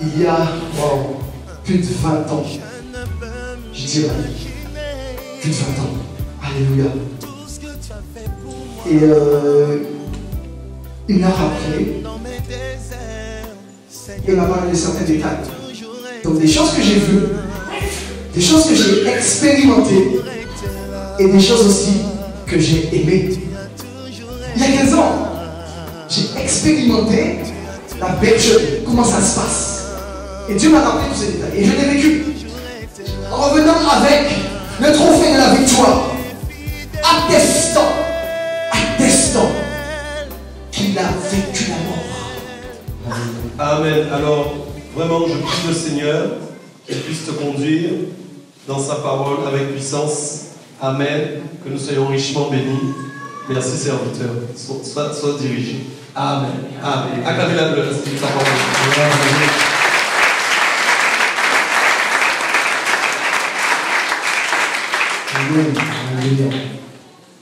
il y a plus de 20 ans, je dirais, plus de 20 ans. Alléluia. Et il m'a rappelé et m'a parlé de certains détails. Donc des choses que j'ai vues, des choses que j'ai expérimentées et des choses aussi que j'ai aimées. Il y a 15 ans, j'ai expérimenté la bergerie, comment ça se passe. Et Dieu m'a rappelé tous ces détails. Et je l'ai vécu. En revenant avec le trophée de la victoire, attestant qu'il a vécu la mort. Amen. Alors, vraiment, je prie le Seigneur qu'il puisse te conduire dans sa parole avec puissance. Amen. Que nous soyons richement bénis. Merci, serviteur. Sois dirigé. Amen. Amen. Acclamez la parole. Amen.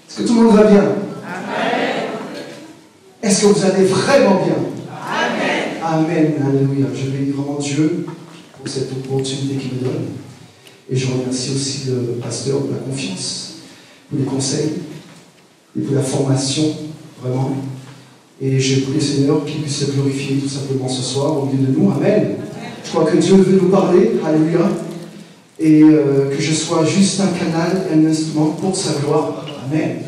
Est-ce que tout le monde va bien? Amen. Est-ce que vous allez vraiment bien? Amen. Amen. Alléluia. Je bénis vraiment Dieu pour cette opportunité qu'il me donne. Et je remercie aussi le pasteur de la confiance, pour les conseils et pour la formation, vraiment. Et je prie le Seigneur qu'il puisse se glorifier tout simplement ce soir au milieu de nous. Amen. Je crois que Dieu veut nous parler. Alléluia. Et que je sois juste un canal et un instrument pour sa gloire. Amen.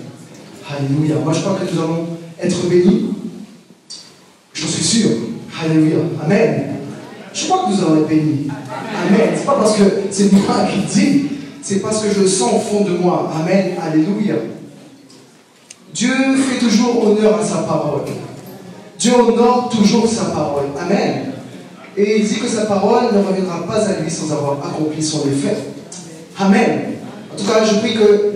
Alléluia. Moi, je crois que nous allons être bénis. J'en suis sûr. Alléluia. Amen. Je crois que nous allons être bénis. Amen. C'est pas parce que c'est moi qui le dis, c'est parce que je le sens au fond de moi. Amen. Alléluia. Dieu fait toujours honneur à sa parole. Dieu honore toujours sa parole. Amen. Et il dit que sa parole ne reviendra pas à lui sans avoir accompli son effet. Amen. En tout cas, je prie que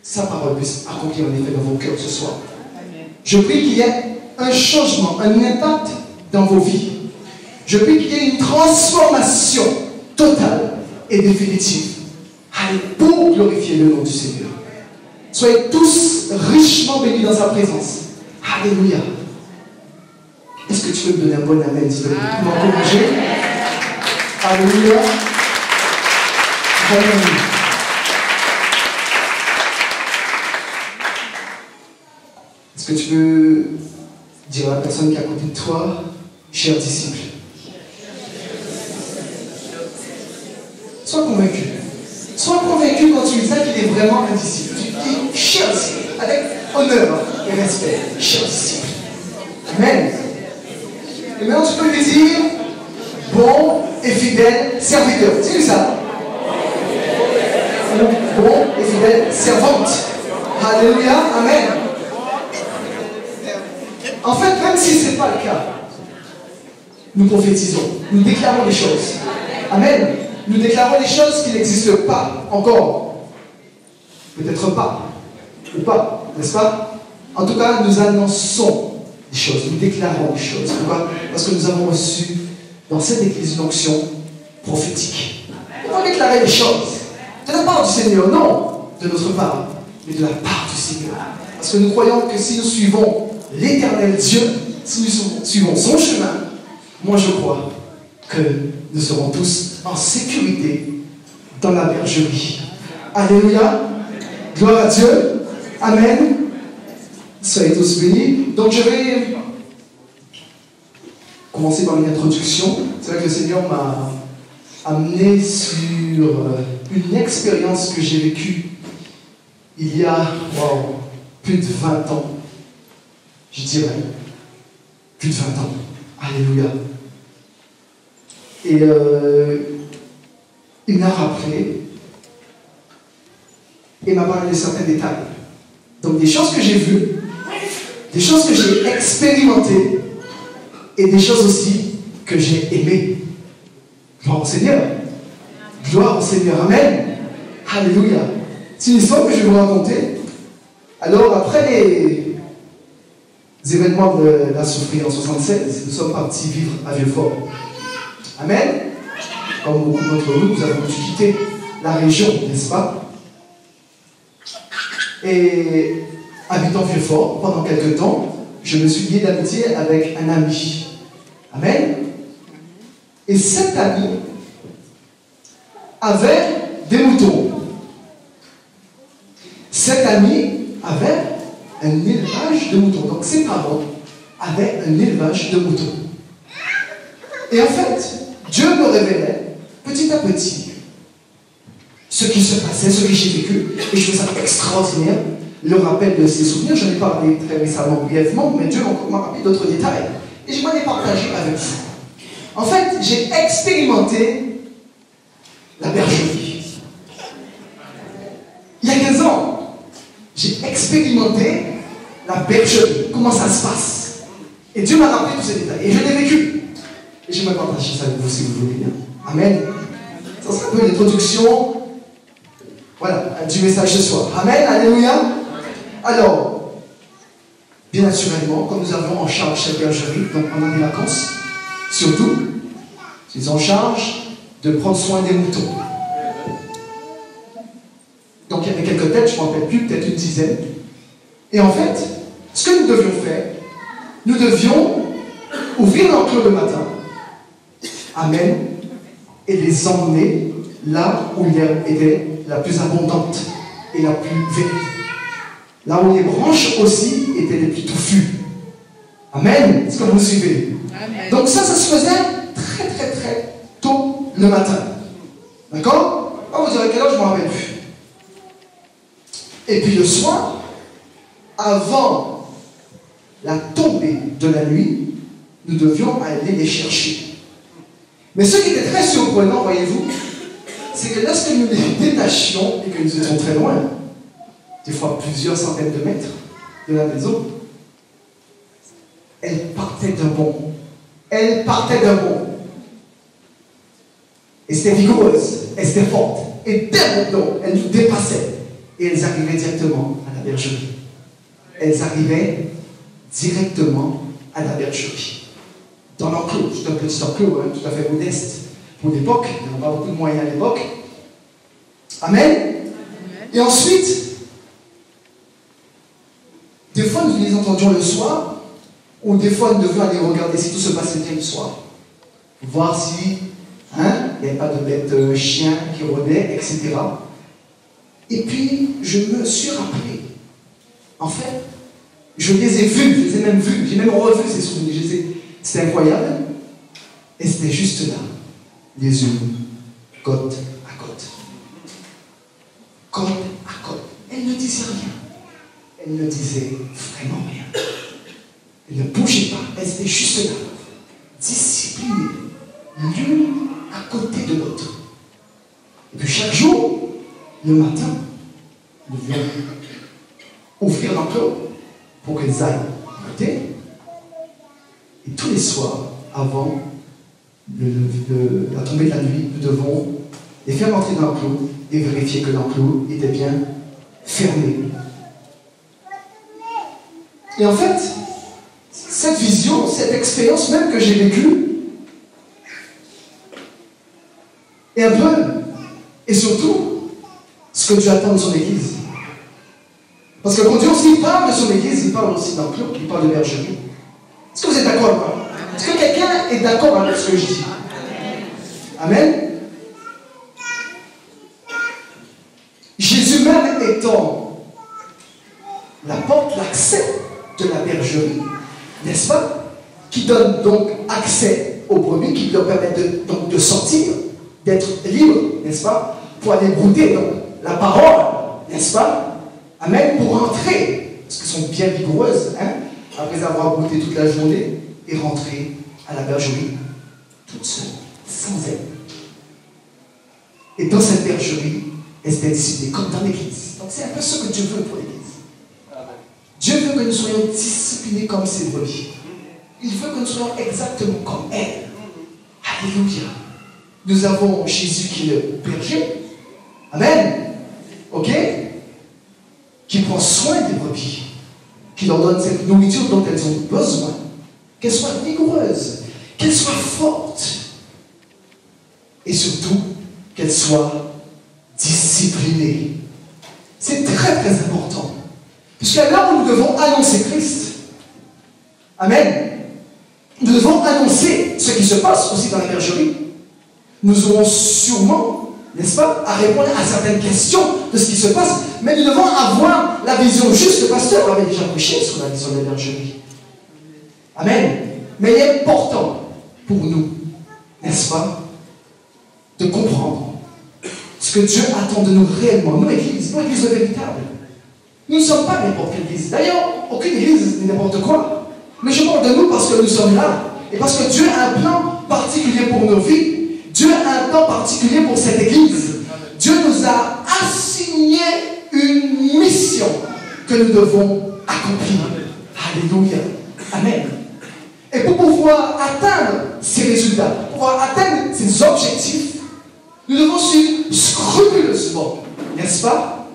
sa parole puisse accomplir un effet dans vos cœurs ce soir. Je prie qu'il y ait un changement, un impact dans vos vies. Je prie qu'il y ait une transformation totale et définitive. Allez, pour glorifier le nom du Seigneur. Soyez tous richement bénis dans sa présence. Alléluia. Est-ce que tu peux me donner un bon amen, s'il te plaît, pour m'encourager? Alléluia. Amen. Est-ce que tu peux dire à la personne qui est à côté de toi, cher disciple? Sois convaincu. Sois convaincu quand tu dis ça qu'il est vraiment un disciple. Tu dis, cher disciple, avec honneur et respect, cher disciple. Amen. Et maintenant tu peux lui dire, bon et fidèle serviteur. C'est ça? Bon et fidèle servante. Alléluia. Amen. En fait, même si ce n'est pas le cas, nous prophétisons, nous déclarons les choses. Amen. Nous déclarons les choses qui n'existent pas encore. Peut-être pas. Ou pas, n'est-ce pas? En tout cas, nous annonçons les choses, nous déclarons les choses. Pourquoi? Parce que nous avons reçu dans cette église une onction prophétique. Nous allons déclarer les choses. De la part du Seigneur, non de notre part, mais de la part du Seigneur. Parce que nous croyons que si nous suivons l'éternel Dieu, si nous suivons son chemin, moi je crois que nous serons tous en sécurité dans la bergerie. Alléluia. Gloire à Dieu. Amen. Soyez tous bénis. Donc je vais commencer par une introduction. C'est vrai que le Seigneur m'a amené sur une expérience que j'ai vécue il y a plus de 20 ans. Je dirais plus de 20 ans. Alléluia. Et il m'a rappelé et m'a parlé de certains détails. Donc des choses que j'ai vues, des choses que j'ai expérimentées et des choses aussi que j'ai aimées. Gloire au Seigneur. Gloire au Seigneur. Amen. Alléluia. C'est une histoire que je vais vous raconter. Alors après les événements de la souffrance en 1976, nous sommes partis vivre à Vieux-Fort. Amen. Comme beaucoup d'entre vous, nous avons dû quitter la région, n'est-ce pas? Et habitant Vieux-Fort, pendant quelques temps, je me suis lié d'amitié avec un ami. Amen. Et cet ami avait des moutons. Cet ami avait un élevage de moutons. Donc ses parents avaient un élevage de moutons. Et en fait, Dieu me révélait petit à petit ce qui se passait, ce que j'ai vécu. Et je trouve ça extraordinaire. Le rappel de ces souvenirs, j'en ai parlé très récemment, brièvement, mais Dieu m'a rappelé d'autres détails. Et je m'en ai partagé avec vous. En fait, j'ai expérimenté la bergerie. Il y a 15 ans, j'ai expérimenté la bergerie. Comment ça se passe? Et Dieu m'a rappelé tous ces détails. Et je l'ai vécu. Et je vais partager ça avec vous si vous voulez bien. Amen. Ça sera un peu l'introduction, voilà, du message ce soir. Amen. Alléluia. Alors, bien naturellement, comme nous avons en charge cette bergerie, donc pendant les vacances, surtout, ils ont en charge de prendre soin des moutons. Donc il y avait quelques têtes, je ne me rappelle plus, peut-être une dizaine. Et en fait, ce que nous devions faire, nous devions ouvrir l'enclos le matin, amen, et les emmener là où l'herbe était la plus abondante et la plus verte. Là où les branches aussi étaient les plus touffues. Amen. Est-ce que vous me suivez? Amen. Donc ça se faisait très très très tôt le matin. D'accord? Vous direz quelle heure, je ne m'en rappelle plus. Et puis le soir, avant la tombée de la nuit, nous devions aller les chercher. Mais ce qui était très surprenant, voyez-vous, c'est que lorsque nous les détachions et que nous étions très loin, des fois plusieurs centaines de mètres de la maison, elles partaient d'un bond. Elles partaient d'un bond. Et c'était vigoureuse, elles étaient fortes. Et dès bond, elles nous dépassaient. Et elles arrivaient directement à la bergerie. Elles arrivaient directement à la bergerie. Dans l'enclos, c'est un petit enclos, hein, tout à fait modeste pour l'époque. Il n'y avait pas beaucoup de moyens à l'époque. Amen. Et ensuite, des fois nous les entendions le soir, ou des fois nous devions aller regarder si tout se passait bien le soir. Voir si il n'y avait pas de bêtes chiens qui rôdaient, etc. Et puis, je me suis rappelé. En fait, je les ai vus, je les ai même vus, j'ai même revu ces souvenirs. C'était incroyable. Et c'était juste là, les unes, côte à côte. Côte à côte. Elles ne disaient rien. Elles ne disaient vraiment rien. Elles ne bougeaient pas. Elles étaient juste là, disciplinées, l'une à côté de l'autre. Et puis chaque jour, le matin, nous devions ouvrir l'enclos pour qu'elles aillent goûter. Et tous les soirs, avant la tombée de la nuit, nous devons les faire entrer dans l'enclos et vérifier que l'enclos était bien fermé. Et en fait, cette vision, cette expérience même que j'ai vécue, est un peu, et surtout, ce que Dieu attend de son Église. Parce que quand Dieu aussi parle de son Église, il parle aussi d'enclos, il parle de bergerie. Est-ce que vous êtes d'accord avec moi? Est-ce que quelqu'un est d'accord avec ce que je dis? Amen. Jésus même étant la porte, l'accès de la bergerie, n'est-ce pas? Qui donne donc accès aux brebis, qui leur permettent donc de sortir, d'être libres, n'est-ce pas? Pour aller brouter donc la parole, n'est-ce pas? Amen. Pour rentrer, parce qu'elles sont bien vigoureuses, hein? Après avoir brouté toute la journée, et rentrer à la bergerie toute seule, sans aide. Et dans cette bergerie, elles étaient disciplinées, comme dans l'église. Donc c'est un peu ce que Dieu veut pour l'église. Dieu veut que nous soyons disciplinés comme ses brebis. Il veut que nous soyons exactement comme elle. Alléluia. Nous avons Jésus qui est le berger. Amen. Ok? Qui prend soin des brebis. Qui leur donne cette nourriture dont elles ont besoin. Qu'elles soient vigoureuses. Qu'elles soient fortes. Et surtout, qu'elles soient disciplinées. C'est très très important. Puisqu'à l'heure où nous devons annoncer Christ, amen, nous devons annoncer ce qui se passe aussi dans la bergerie, nous aurons sûrement, n'est-ce pas, à répondre à certaines questions de ce qui se passe. Mais nous devons avoir la vision juste. Le pasteur avait déjà prêché sur la vision de la bergerie. Amen. Mais il est important pour nous, n'est-ce pas, de comprendre ce que Dieu attend de nous réellement. Nous, l'Église véritable. Nous ne sommes pas n'importe quelle église. D'ailleurs, aucune église n'est n'importe quoi. Mais je parle de nous parce que nous sommes là. Et parce que Dieu a un plan particulier pour nos vies. Dieu a un plan particulier pour cette église. Dieu nous a assigné une mission que nous devons accomplir. Alléluia. Amen. Et pour pouvoir atteindre ces résultats, pour pouvoir atteindre ces objectifs, nous devons suivre scrupuleusement, n'est-ce pas,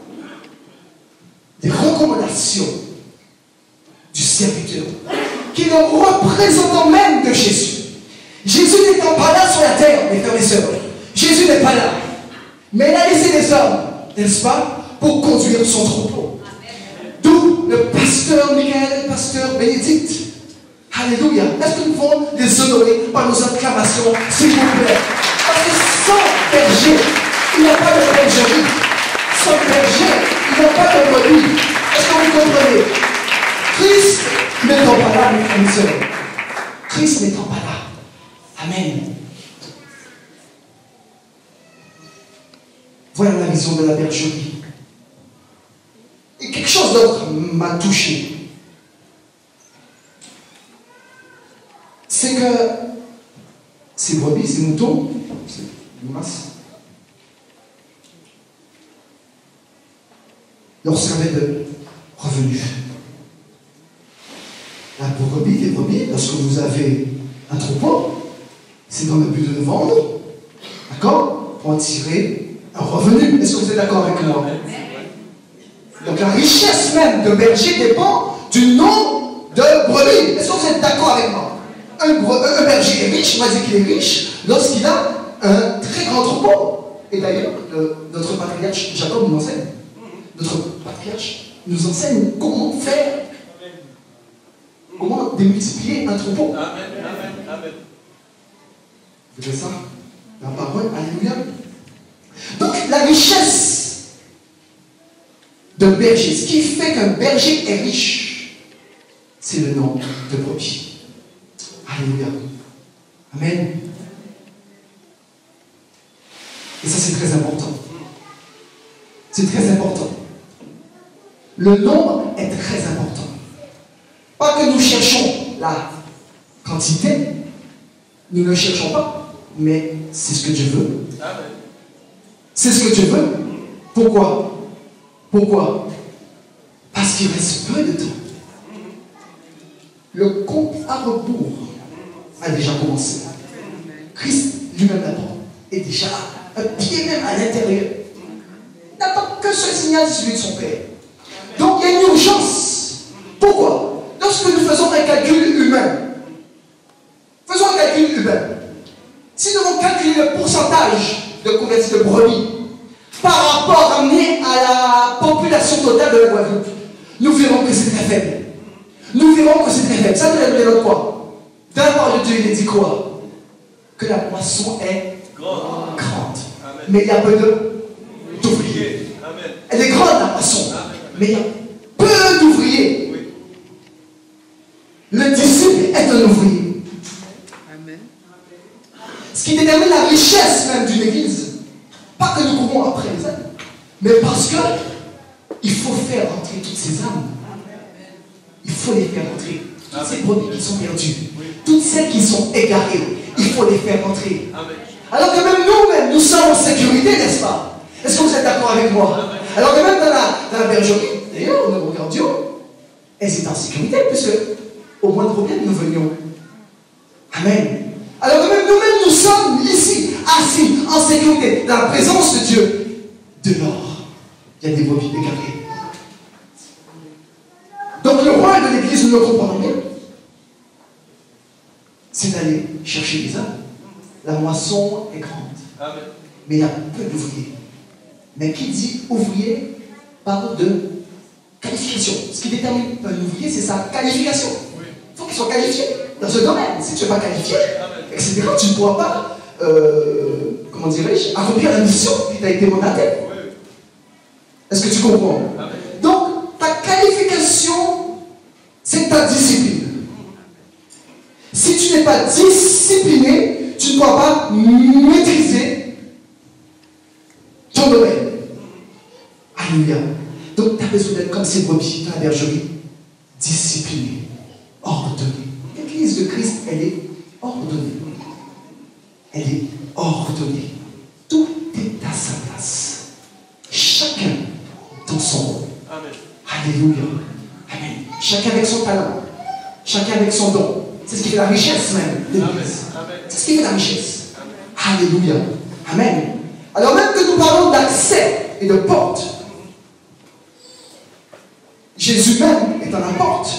des recommandations du serviteur, qui est le représentant même de Jésus. Jésus n'étant pas là sur la terre, mes frères et sœurs. Jésus n'est pas là. Mais il a laissé des hommes, n'est-ce pas, pour conduire son troupeau. D'où le pasteur Michael, le pasteur Bénédicte. Alléluia. Est-ce que nous pouvons les honorer par nos acclamations, s'il vous plaît? Parce que sans berger, il n'y a pas de bergerie. Sans berger, il n'y a pas de brebis. Est-ce que vous comprenez? Christ n'étant pas là, mes frères et sœurs. Christ n'étant pas là. Amen. Voilà la vision de la bergerie. Et quelque chose d'autre m'a touché. C'est que ces brebis, ces moutons, c'est une masse, leur servaient de revenus. La brebis, les brebis, lorsque vous avez un troupeau, c'est dans le but de le vendre, d'accord, pour en tirer un revenu. Est-ce que vous êtes d'accord avec moi? Donc la richesse même de berger dépend du nombre de brebis. Est-ce que vous êtes d'accord avec moi? Un berger est riche, on va dire qu'il est riche, lorsqu'il a un très grand troupeau. Et d'ailleurs, notre patriarche Jacob nous enseigne. Notre patriarche nous enseigne comment faire, comment démultiplier un troupeau. Amen, amen, amen. Vous faites ça? La parole, alléluia. Donc, la richesse de berger, ce qui fait qu'un berger est riche, c'est le nombre de brebis. Alléluia. Amen. Et ça, c'est très important. C'est très important. Le nombre est très important. Pas que nous cherchons la quantité, nous ne cherchons pas, mais c'est ce que Dieu veut. C'est ce que Dieu veut. Pourquoi? Pourquoi? Parce qu'il reste peu de temps. Le compte à rebours a déjà commencé. Christ lui-même d'abord est déjà un pied même à l'intérieur. Il n'attend que ce signal, celui de son Père. Donc il y a une urgence. Pourquoi? Lorsque nous faisons un calcul humain, si nous devons calculer le pourcentage de convertis de brebis par rapport amené à la population totale de la Guadeloupe, nous verrons que c'est très faible. Nous verrons que c'est très faible. Ça nous donne quoi? Dans la parole de Dieu, il est dit quoi? Que la moisson est grande. Mais il y a peu d'ouvriers. Elle est grande, la moisson. Mais il y a peu d'ouvriers. Oui. Le disciple est un ouvrier. Amen. Ce qui détermine la richesse même d'une église. Pas que nous courons après les âmes, mais parce que il faut faire entrer toutes ces âmes. Il faut les faire entrer. Toutes ces brebis qui sont perdues, toutes celles qui sont égarées, il faut les faire entrer. Alors que même nous-mêmes, nous sommes en sécurité, n'est-ce pas? Est-ce que vous êtes d'accord avec moi? Alors que même dans la bergerie, d'ailleurs, nous regardions, elles étaient en sécurité, puisque au moins de problème, nous venions. Amen. Alors que même nous-mêmes, nous sommes ici, assis, en sécurité, dans la présence de Dieu. Dehors, il y a des brebis égarées. Donc le rôle de l'Église, nous le comprenons bien, c'est d'aller chercher les âmes. La moisson est grande. Amen. Mais il y a peu d'ouvriers. Mais qui dit ouvrier parle de qualification. Ce qui détermine un ouvrier, c'est sa qualification. Il faut qu'il soit qualifié dans ce domaine. Si tu n'es pas qualifié, etc., tu ne pourras pas, comment dirais-je, accomplir la mission qui t'a été mandatée. Est-ce que tu comprends? Donc, ta qualification, c'est ta discipline. Si tu n'es pas discipliné, tu ne pourras pas maîtriser ton domaine. Alléluia. Donc, tu as besoin d'être comme ces brebis dans la bergerie, discipliné, ordonné. L'Église de Christ, elle est ordonnée. Elle est ordonnée. Tout est à sa place. Chacun dans son rôle. Amen. Alléluia. Amen. Chacun avec son talent. Chacun avec son don. C'est ce qui fait la richesse même de l'Église. C'est ce qui fait la richesse. Amen. Alléluia. Amen. Alors même que nous parlons d'accès et de porte, Jésus même est à la porte.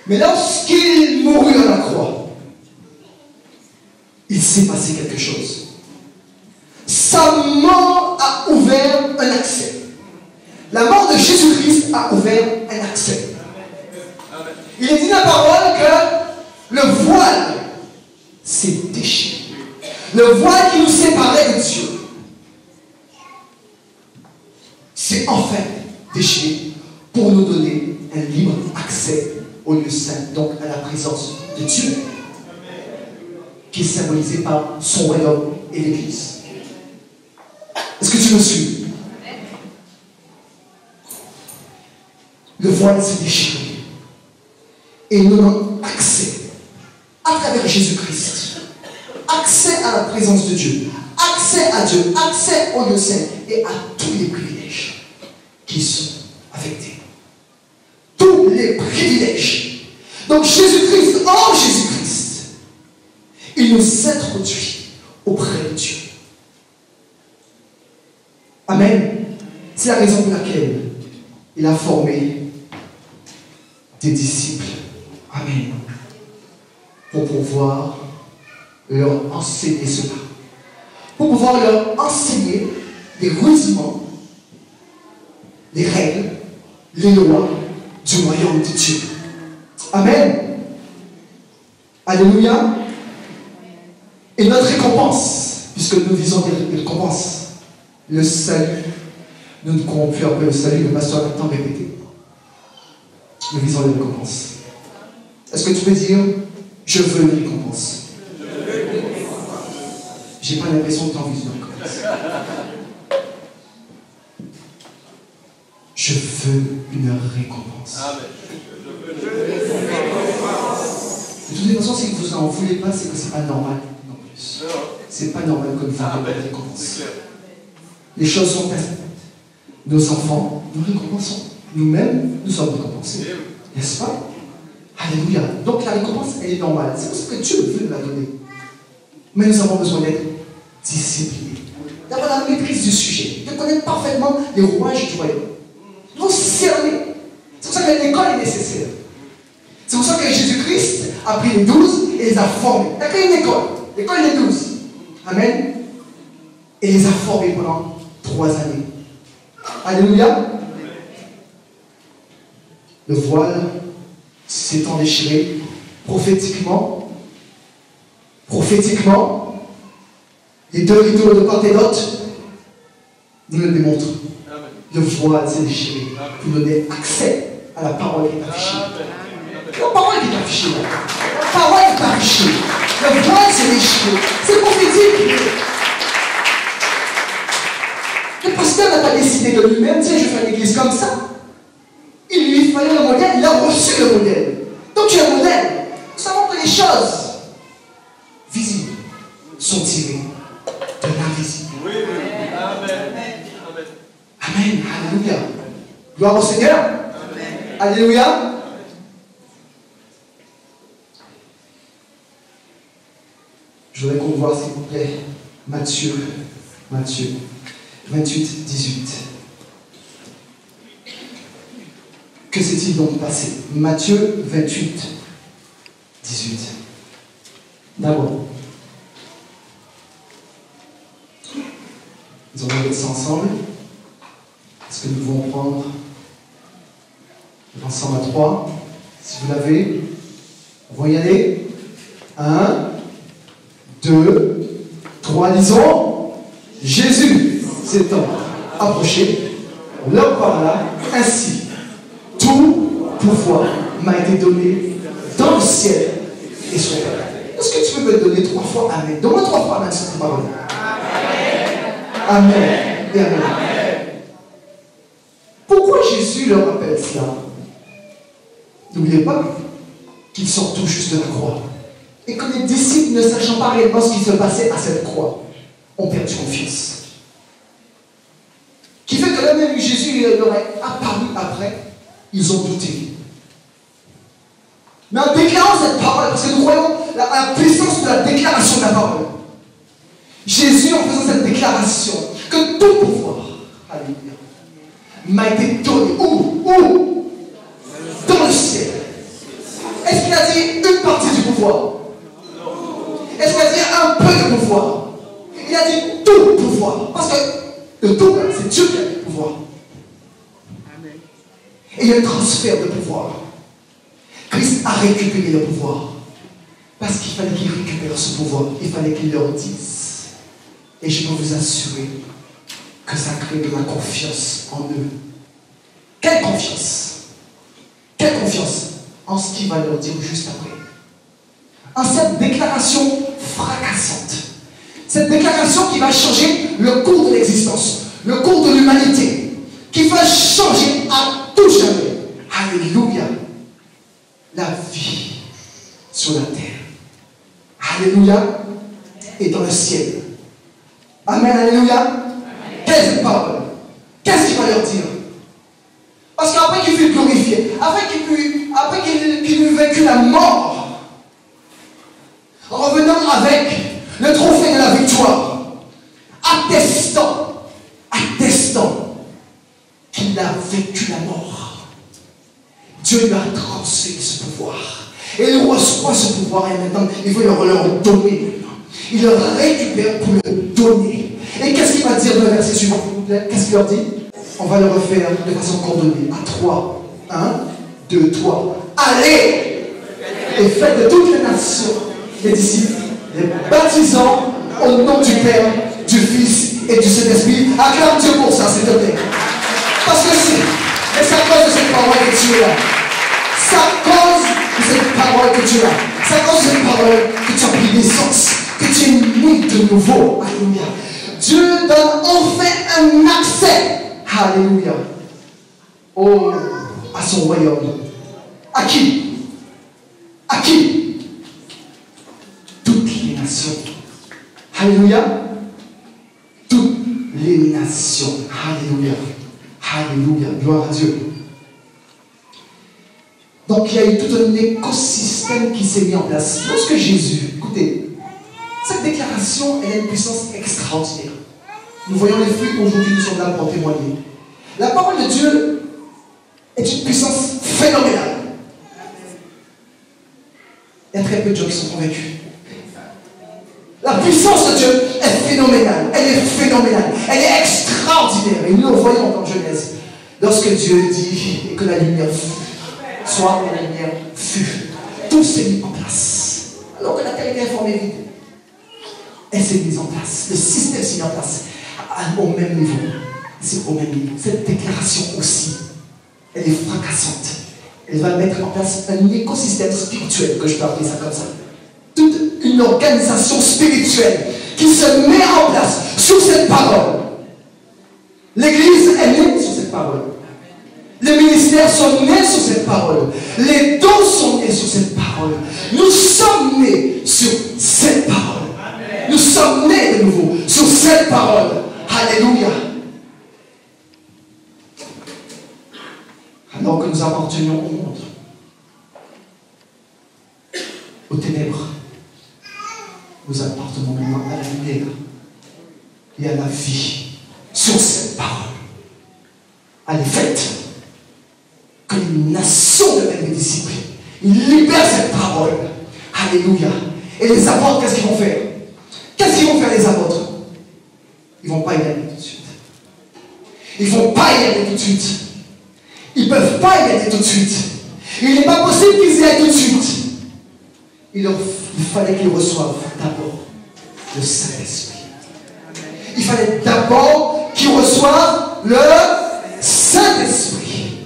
Mais lorsqu'il mourut à la croix, il s'est passé quelque chose. Sa mort a ouvert un accès. La mort de Jésus-Christ a ouvert un accès. Il est dit dans la parole que le voile s'est déchiré. Le voile qui nous séparait de Dieu s'est enfin déchiré pour nous donner un libre accès au lieu saint, donc à la présence de Dieu, qui est symbolisé par son royaume et l'Église. Est-ce que tu me suis? Le voile s'est déchiré. Et nous avons accès à travers Jésus-Christ. Accès à la présence de Dieu. Accès à Dieu. Accès au lieu saint. Et à tous les privilèges qui sont affectés. Tous les privilèges. Donc Jésus-Christ, oh Jésus-Christ, il nous introduit auprès de Dieu. Amen. C'est la raison pour laquelle il a formé des disciples. Amen. Pour pouvoir leur enseigner cela. Pour pouvoir leur enseigner les rudiments, les règles, les lois du royaume de Dieu. Amen. Alléluia. Et notre récompense, puisque nous visons des récompenses, le salut, nous ne courons plus après le salut, le pasteur a tant répété. Nous visons les récompenses. Est-ce que tu peux dire, je veux une récompense? J'ai pas l'impression que tu en veux une récompense. Je veux une récompense. De toute façon, si vous n'en voulez pas, c'est que c'est pas normal non plus. C'est pas normal que vous n'ayez pas de récompense. Les choses sont faites. Nos enfants, nous récompensons. Nous-mêmes, nous sommes récompensés. N'est-ce pas? Alléluia. Donc la récompense, elle est normale. C'est pour ça que Dieu veut nous la donner. Mais nous avons besoin d'être disciplinés. D'avoir la maîtrise du sujet. De connaître parfaitement les rouages du royaume. Nous devons cerner. C'est pour ça que l'école est nécessaire. C'est pour ça que Jésus-Christ a pris les 12 et les a formés. Il a créé une école. L'école des 12. Amen. Et les a formés pendant 3 années. Alléluia. Le voile s'étant déchiré prophétiquement, les 2 rideaux de part et d'autre nous le démontrent. Le voile s'est déchiré pour donner accès à la parole qui est affichée. La parole qui est affichée. La parole qui est affichée. Le voile s'est déchiré. C'est prophétique. Le pasteur n'a pas décidé de lui-même, tiens, je fais une église comme ça. Il lui fallait le modèle, il a reçu le modèle. Donc tu es un modèle. Nous savons que les choses visibles sont tirées de l'invisible. Oui, oui. Amen. Amen. Alléluia. Gloire au Seigneur. Amen. Alléluia. Je voudrais qu'on voit, s'il vous plaît, Matthieu 28, 18. Que s'est-il donc passé? Matthieu 28, 18. D'abord, nous allons lire ça ensemble. Est-ce que nous pouvons prendre l'ensemble à 3? Si vous l'avez, on va y aller. 1, 2, 3, disons. Jésus s'étant approché, leur parla ainsi. Tout pouvoir m'a été donné dans le ciel et sur la terre. Est-ce que tu peux me donner 3 fois Amen? Donne-moi 3 fois Amen sur cette parole. Amen. Et Amen. Pourquoi Jésus leur rappelle cela? N'oubliez pas qu'ils sortent tout juste de la croix. Et que les disciples, ne sachant pas réellement ce qui se passait à cette croix, ont perdu confiance. Qui fait que là même Jésus leur est apparu après, ils ont douté. Mais en déclarant cette parole, parce que nous croyons la puissance de la déclaration de la parole, Jésus, en faisant cette déclaration, que tout pouvoir, alléluia, m'a été donné. Où? Dans le ciel. Est-ce qu'il a dit une partie du pouvoir? Est-ce qu'il a dit un peu de pouvoir? Il a dit tout pouvoir. Parce que le tout, c'est Dieu qui a le pouvoir. Et il y a un transfert de pouvoir. Christ a récupéré le pouvoir. Parce qu'il fallait qu'il récupère ce pouvoir. Il fallait qu'il leur dise. Et je peux vous assurer que ça crée de la confiance en eux. Quelle confiance? Quelle confiance en ce qu'il va leur dire juste après. En cette déclaration fracassante. Cette déclaration qui va changer le cours de l'existence, le cours de l'humanité, qui va changer à tout jamais. Alléluia. La vie sur la terre. Alléluia. Et dans le ciel. Amen. Alléluia. Quelle est cette parole? Qu'est-ce qu'il va leur dire? Parce qu'après qu'il fut glorifié, après qu'il eut vaincu la mort, revenant avec le trophée de la victoire, attestant qu'il a vaincu la mort, Dieu lui a transféré ce pouvoir. Et il reçoit ce pouvoir et maintenant il veut leur donner. Il le récupère pour le donner. Et qu'est-ce qu'il va dire dans le verset suivant, s'il vous plaît? Qu'est-ce qu'il leur dit? On va le refaire de façon coordonnée. À 3. 1, 2, 3. Allez et faites de toutes les nations les disciples, les baptisant au nom du Père, du Fils et du Saint-Esprit. Acclame Dieu pour ça, s'il te plaît. Parce que c'est à cause de cette parole que tu es là. C'est à cause de cette parole que tu es là. C'est à cause de cette parole que tu as pris naissance, que tu es né de nouveau. Alléluia. Dieu donne enfin un accès. Alléluia. Oh, à son royaume. À qui? À qui? Toutes les nations. Alléluia. Toutes les nations. Alléluia. Alléluia. Gloire à Dieu. Donc il y a eu tout un écosystème qui s'est mis en place. Lorsque Jésus, écoutez, cette déclaration, elle a une puissance extraordinaire. Nous voyons les fruits qu'aujourd'hui nous sommes là pour témoigner. La parole de Dieu est une puissance phénoménale. Il y a très peu de gens qui sont convaincus. La puissance de Dieu est phénoménale. Elle est phénoménale. Elle est extraordinaire. Et nous le voyons dans Genèse. Lorsque Dieu dit que la lumière fut, soit la lumière fut, tout s'est mis en place. Alors que la terre est formée vide, elle s'est mise en place. Le système s'est mis en place. Au même niveau. C'est au même niveau. Cette déclaration aussi, elle est fracassante. Elle va mettre en place un écosystème spirituel, que je peux appeler ça comme ça. Toute une organisation spirituelle qui se met en place sur cette parole. L'Église est née sur cette parole. Les ministères sont nés sur cette parole. Les dons sont nés sur cette parole. Nous sommes nés sur cette parole. Nous sommes nés de nouveau sur cette parole. Alléluia. Alors que nous appartenions au monde, aux ténèbres, nous appartenons maintenant à la lumière et à la vie sur cette parole. Allez, faites que les nations deviennent des disciples. Ils libèrent cette parole. Alléluia. Et les apôtres, qu'est-ce qu'ils vont faire? Qu'est-ce qu'ils vont faire, les apôtres? Ils ne vont pas y aller tout de suite. Ils ne vont pas y aller tout de suite. Ils ne peuvent pas y aller tout de suite. Il n'est pas possible qu'ils y aillent tout de suite. il fallait qu'ils reçoivent d'abord le Saint-Esprit. Il fallait d'abord qu'ils reçoivent le Saint-Esprit.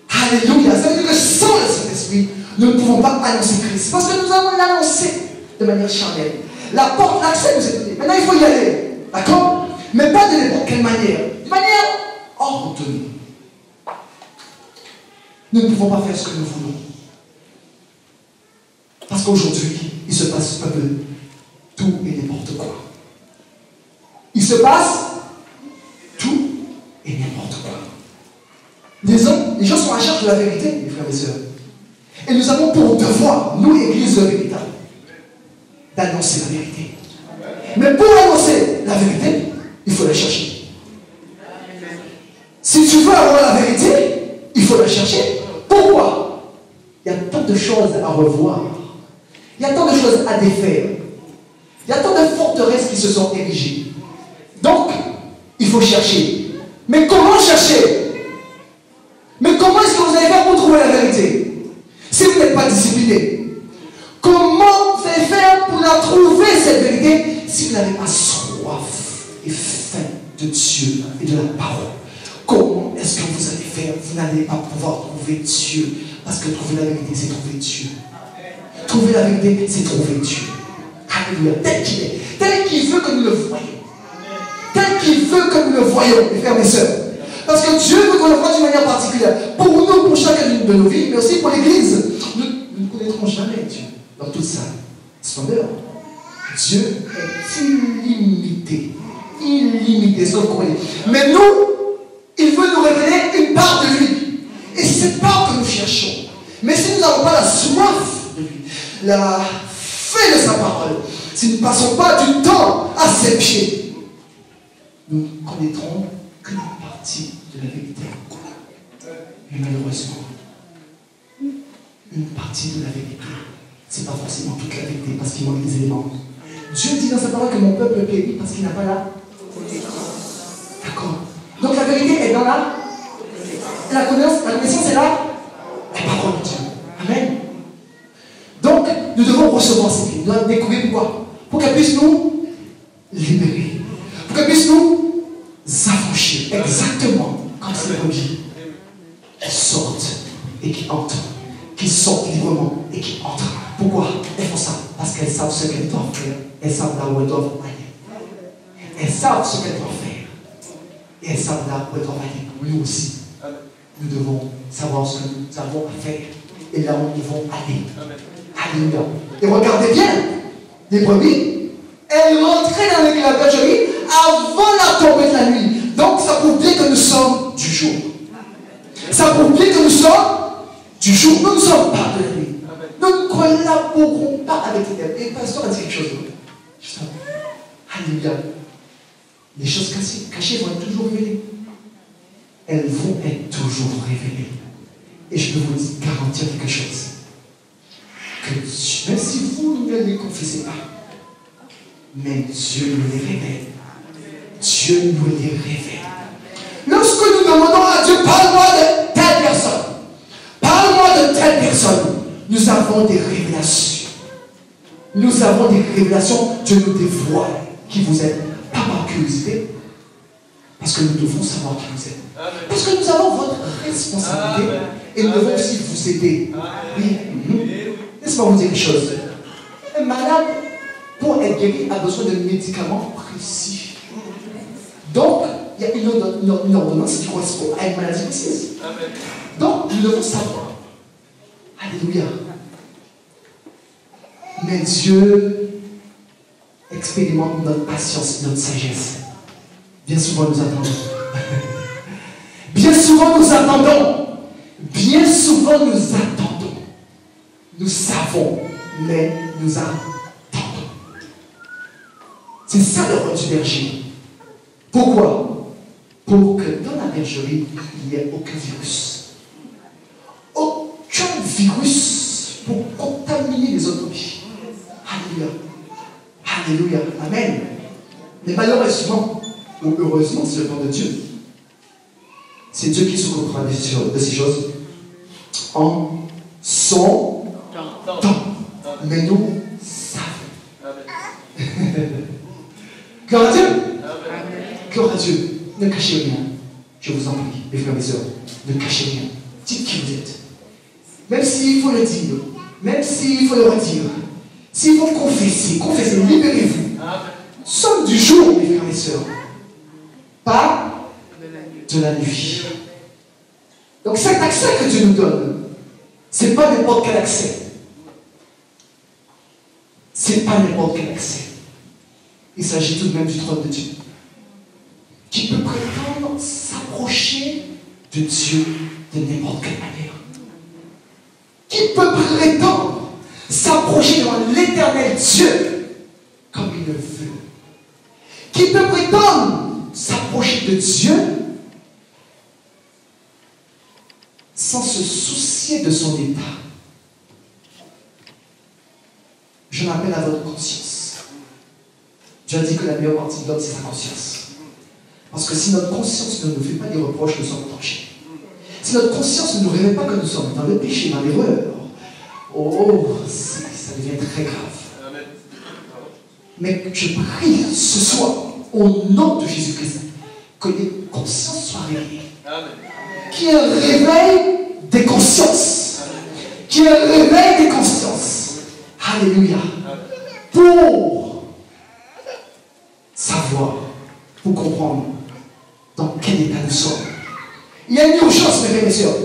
Alléluia. Ça veut dire que sans le Saint-Esprit, nous ne pouvons pas annoncer Christ. Parce que nous avons l'annoncé de manière charnelle. La porte, l'accès nous est donné. Maintenant, il faut y aller. D'accord? Mais pas de n'importe quelle manière. De manière ordonnée. Nous ne pouvons pas faire ce que nous voulons. Parce qu'aujourd'hui, il se passe un peu tout et n'importe quoi. Il se passe tout et n'importe quoi. Les gens sont à charge de la vérité, mes frères et sœurs. Et nous avons pour devoir, nous, Église véritable, d'annoncer la vérité. Mais pour annoncer la vérité, il faut la chercher. Si tu veux avoir la vérité, il faut la chercher. Pourquoi? Il y a tant de choses à revoir. Il y a tant de choses à défaire. Il y a tant de forteresses qui se sont érigées. Donc, il faut chercher. Mais comment chercher? Mais comment est-ce que vous allez faire pour trouver la vérité? Si vous n'êtes pas discipliné, comment vous allez faire pour la trouver, cette vérité, si vous n'avez pas soif et faim de Dieu et de la parole? Comment est-ce que vous allez faire? Vous n'allez pas pouvoir trouver Dieu. Parce que trouver la vérité, c'est trouver Dieu. Trouver la vérité, c'est trouver Dieu. Alléluia. Tel qu'il est. Tel qu'il veut que nous le voyons. Tel qu'il veut que nous le voyons, mes frères et sœurs. Parce que Dieu veut qu'on le voie d'une manière particulière. Pour nous, pour chacune de nos vies, mais aussi pour l'Église. Nous ne connaîtrons jamais Dieu dans toute sa splendeur. Dieu est illimité. Illimité, sauf qu'on est. Mais nous, il veut nous révéler une part de lui. Et c'est cette part que nous cherchons. Mais si nous n'avons pas la soif de lui, la faim de sa parole, si nous ne passons pas du temps à ses pieds, nous ne connaîtrons qu'une partie de la vérité. Et malheureusement, une partie de la vérité, ce n'est pas forcément toute la vérité parce qu'il manque des éléments. Dieu dit dans sa parole que mon peuple périt parce qu'il n'a pas la connaissance. D'accord. Donc la vérité est dans la connaissance est là. La parole de Dieu. Amen. Donc, nous devons recevoir ces clés. Nous devons découvrir pourquoi. Pour qu'elles puissent nous libérer. Pour qu'elles puissent nous affranchir. Exactement comme ces brebis. Elles sortent et qui entrent. Qui sortent librement et qui entrent. Pourquoi elles font ça? Parce qu'elles savent ce qu'elles doivent faire. Elles savent là où elles doivent aller. Elles savent ce qu'elles doivent faire. Et elles savent là où elles doivent aller. Nous aussi. Nous devons savoir ce que nous avons à faire et là où nous devons aller. Alléluia. Et regardez bien, les brebis, elles rentraient dans la bergerie avant la tombée de la nuit. Donc ça prouve bien que nous sommes du jour. Ça prouve bien que nous sommes du jour. Nous ne sommes pas de la nuit. Nous ne collaborons pas avec les ténèbres. Et le pasteur a dit quelque chose. Justement. Alléluia. Les choses cachées vont être toujours révélées. Elles vont être toujours révélées. Et je peux vous garantir quelque chose. Que Dieu, même si vous ne les confessez pas, mais Dieu nous les révèle. Dieu nous les révèle. Lorsque nous demandons à Dieu, parle-moi de telle personne, parle-moi de telle personne, nous avons des révélations. Nous avons des révélations. Dieu nous dévoile qui vous êtes. Pas par curiosité, parce que nous devons savoir qui vous êtes. Parce que nous avons votre responsabilité et nous devons aussi vous aider. Oui. Laissez-moi vous dire quelque chose. Un malade, pour être guéri, a besoin de médicaments précis. Donc, il y a une ordonnance qui correspond à une maladie précise. Donc, nous devons savoir. Alléluia. Mais Dieu expérimente notre patience, notre sagesse. Bien souvent, nous attendons. Bien souvent, nous attendons. Bien souvent, nous attendons. Nous savons, mais nous attendons. C'est ça le rôle du berger. Pourquoi? Pour que dans la bergerie, il n'y ait aucun virus. Aucun virus pour contaminer les autres brebis. Alléluia. Alléluia. Amen. Mais malheureusement, ou heureusement, c'est le plan de Dieu. C'est Dieu qui s'occupera de ces choses en son temps. mais nous savons. Gloire à Dieu. Gloire à Dieu. Ne cachez rien. Je vous en prie, mes frères et sœurs. Ne cachez rien. Dites qui vous êtes. Même s'il faut le dire, même s'il faut le redire, s'il faut confesser, confessez, libérez-vous. Nous sommes du jour, mes frères et sœurs. Pas de la nuit. Donc cet accès que Dieu nous donne, ce n'est pas n'importe quel accès. Ce n'est pas n'importe quel accès. Il s'agit tout de même du trône de Dieu. Qui peut prétendre s'approcher de Dieu de n'importe quelle manière. Qui peut prétendre s'approcher devant l'éternel Dieu comme il le veut. Qui peut prétendre s'approcher de Dieu sans se soucier de son état. Je m'appelle à votre conscience. Dieu a dit que la meilleure partie de l'homme, c'est sa conscience. Parce que si notre conscience ne nous fait pas des reproches, nous sommes tranchés. Si notre conscience ne nous révèle pas que nous sommes dans le péché, dans l'erreur, ça devient très grave. Mais je prie ce soir, au nom de Jésus-Christ, que les consciences soient réveillées. Qu'il y ait un réveil des consciences. Qu'il y ait un réveil des consciences. Alléluia. Pour savoir, pour comprendre dans quel état nous sommes. Il y a une urgence, mes frères et sœurs.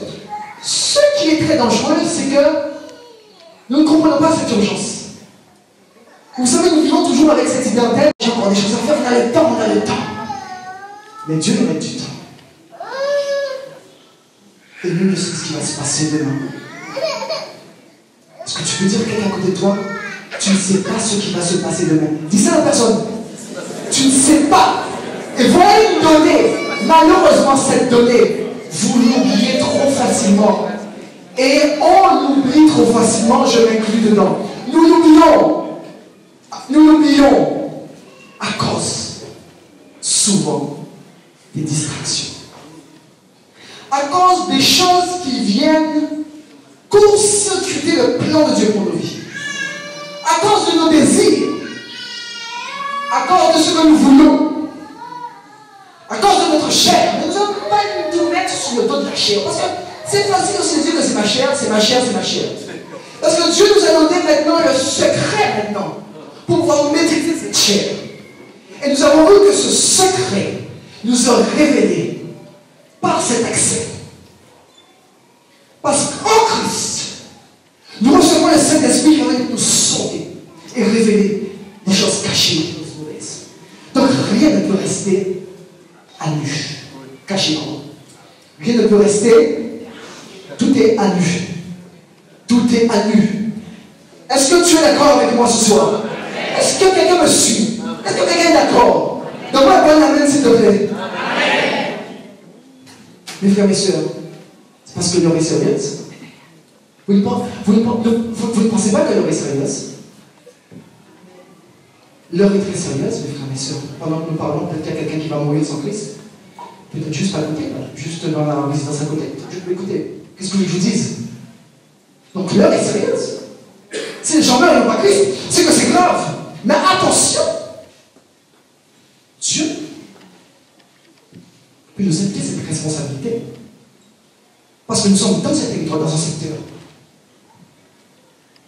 Ce qui est très dangereux, c'est que nous ne comprenons pas cette urgence. Vous savez, nous vivons toujours avec cette idée en tête. J'ai encore des choses à faire, on a le temps, on a le temps. Mais Dieu nous met du temps. Et nul ne sait ce qui va se passer demain. Est-ce que tu peux dire à quelqu'un à côté de toi, tu ne sais pas ce qui va se passer demain? Dis ça à la personne. Tu ne sais pas. Et voilà une donnée. Malheureusement, cette donnée, vous l'oubliez trop facilement. Et on l'oublie trop facilement, je m'inclus dedans. Nous l'oublions. Nous l'oublions à cause, souvent, des distractions. À cause des choses qui viennent court-circuiter le plan de Dieu pour nos vies. À cause de nos désirs. À cause de ce que nous voulons. À cause de notre chair. Nous ne devons pas nous mettre sur le dos de la chair. Parce que c'est facile aussi de dire que c'est ma chair, c'est ma chair, c'est ma chair. Parce que Dieu nous a donné maintenant le secret maintenant pour pouvoir maîtriser cette chair. Et nous avons vu que ce secret nous a révélé par cet accès. Parce qu'en Christ, nous recevons le Saint-Esprit qui va nous sauver et révéler des choses cachées qui nous nourrissent. Donc rien ne peut rester à nu. Caché, pardon. Rien ne peut rester. Tout est à nu. Tout est à nu. Est-ce que tu es d'accord avec moi ce soir? Est-ce que quelqu'un me suit? Est-ce que quelqu'un est d'accord? Donne-moi un bon amen s'il te plaît. Mes frères et sœurs, c'est parce que l'heure est sérieuse. Vous ne pensez pas que l'heure est sérieuse? L'heure est très sérieuse, mes frères et sœurs. Pendant que nous parlons, peut-être qu'il y a quelqu'un qui va mourir sans Christ. Peut-être juste à côté, juste dans la résidence à côté. Je peux écouter. Qu'est-ce que je vous dise? Donc l'heure est sérieuse. Si les gens meurent et n'ont pas Christ, c'est que c'est grave. Mais attention, Dieu peut nous inviter cette responsabilité. Parce que nous sommes dans cet territoire, dans un secteur.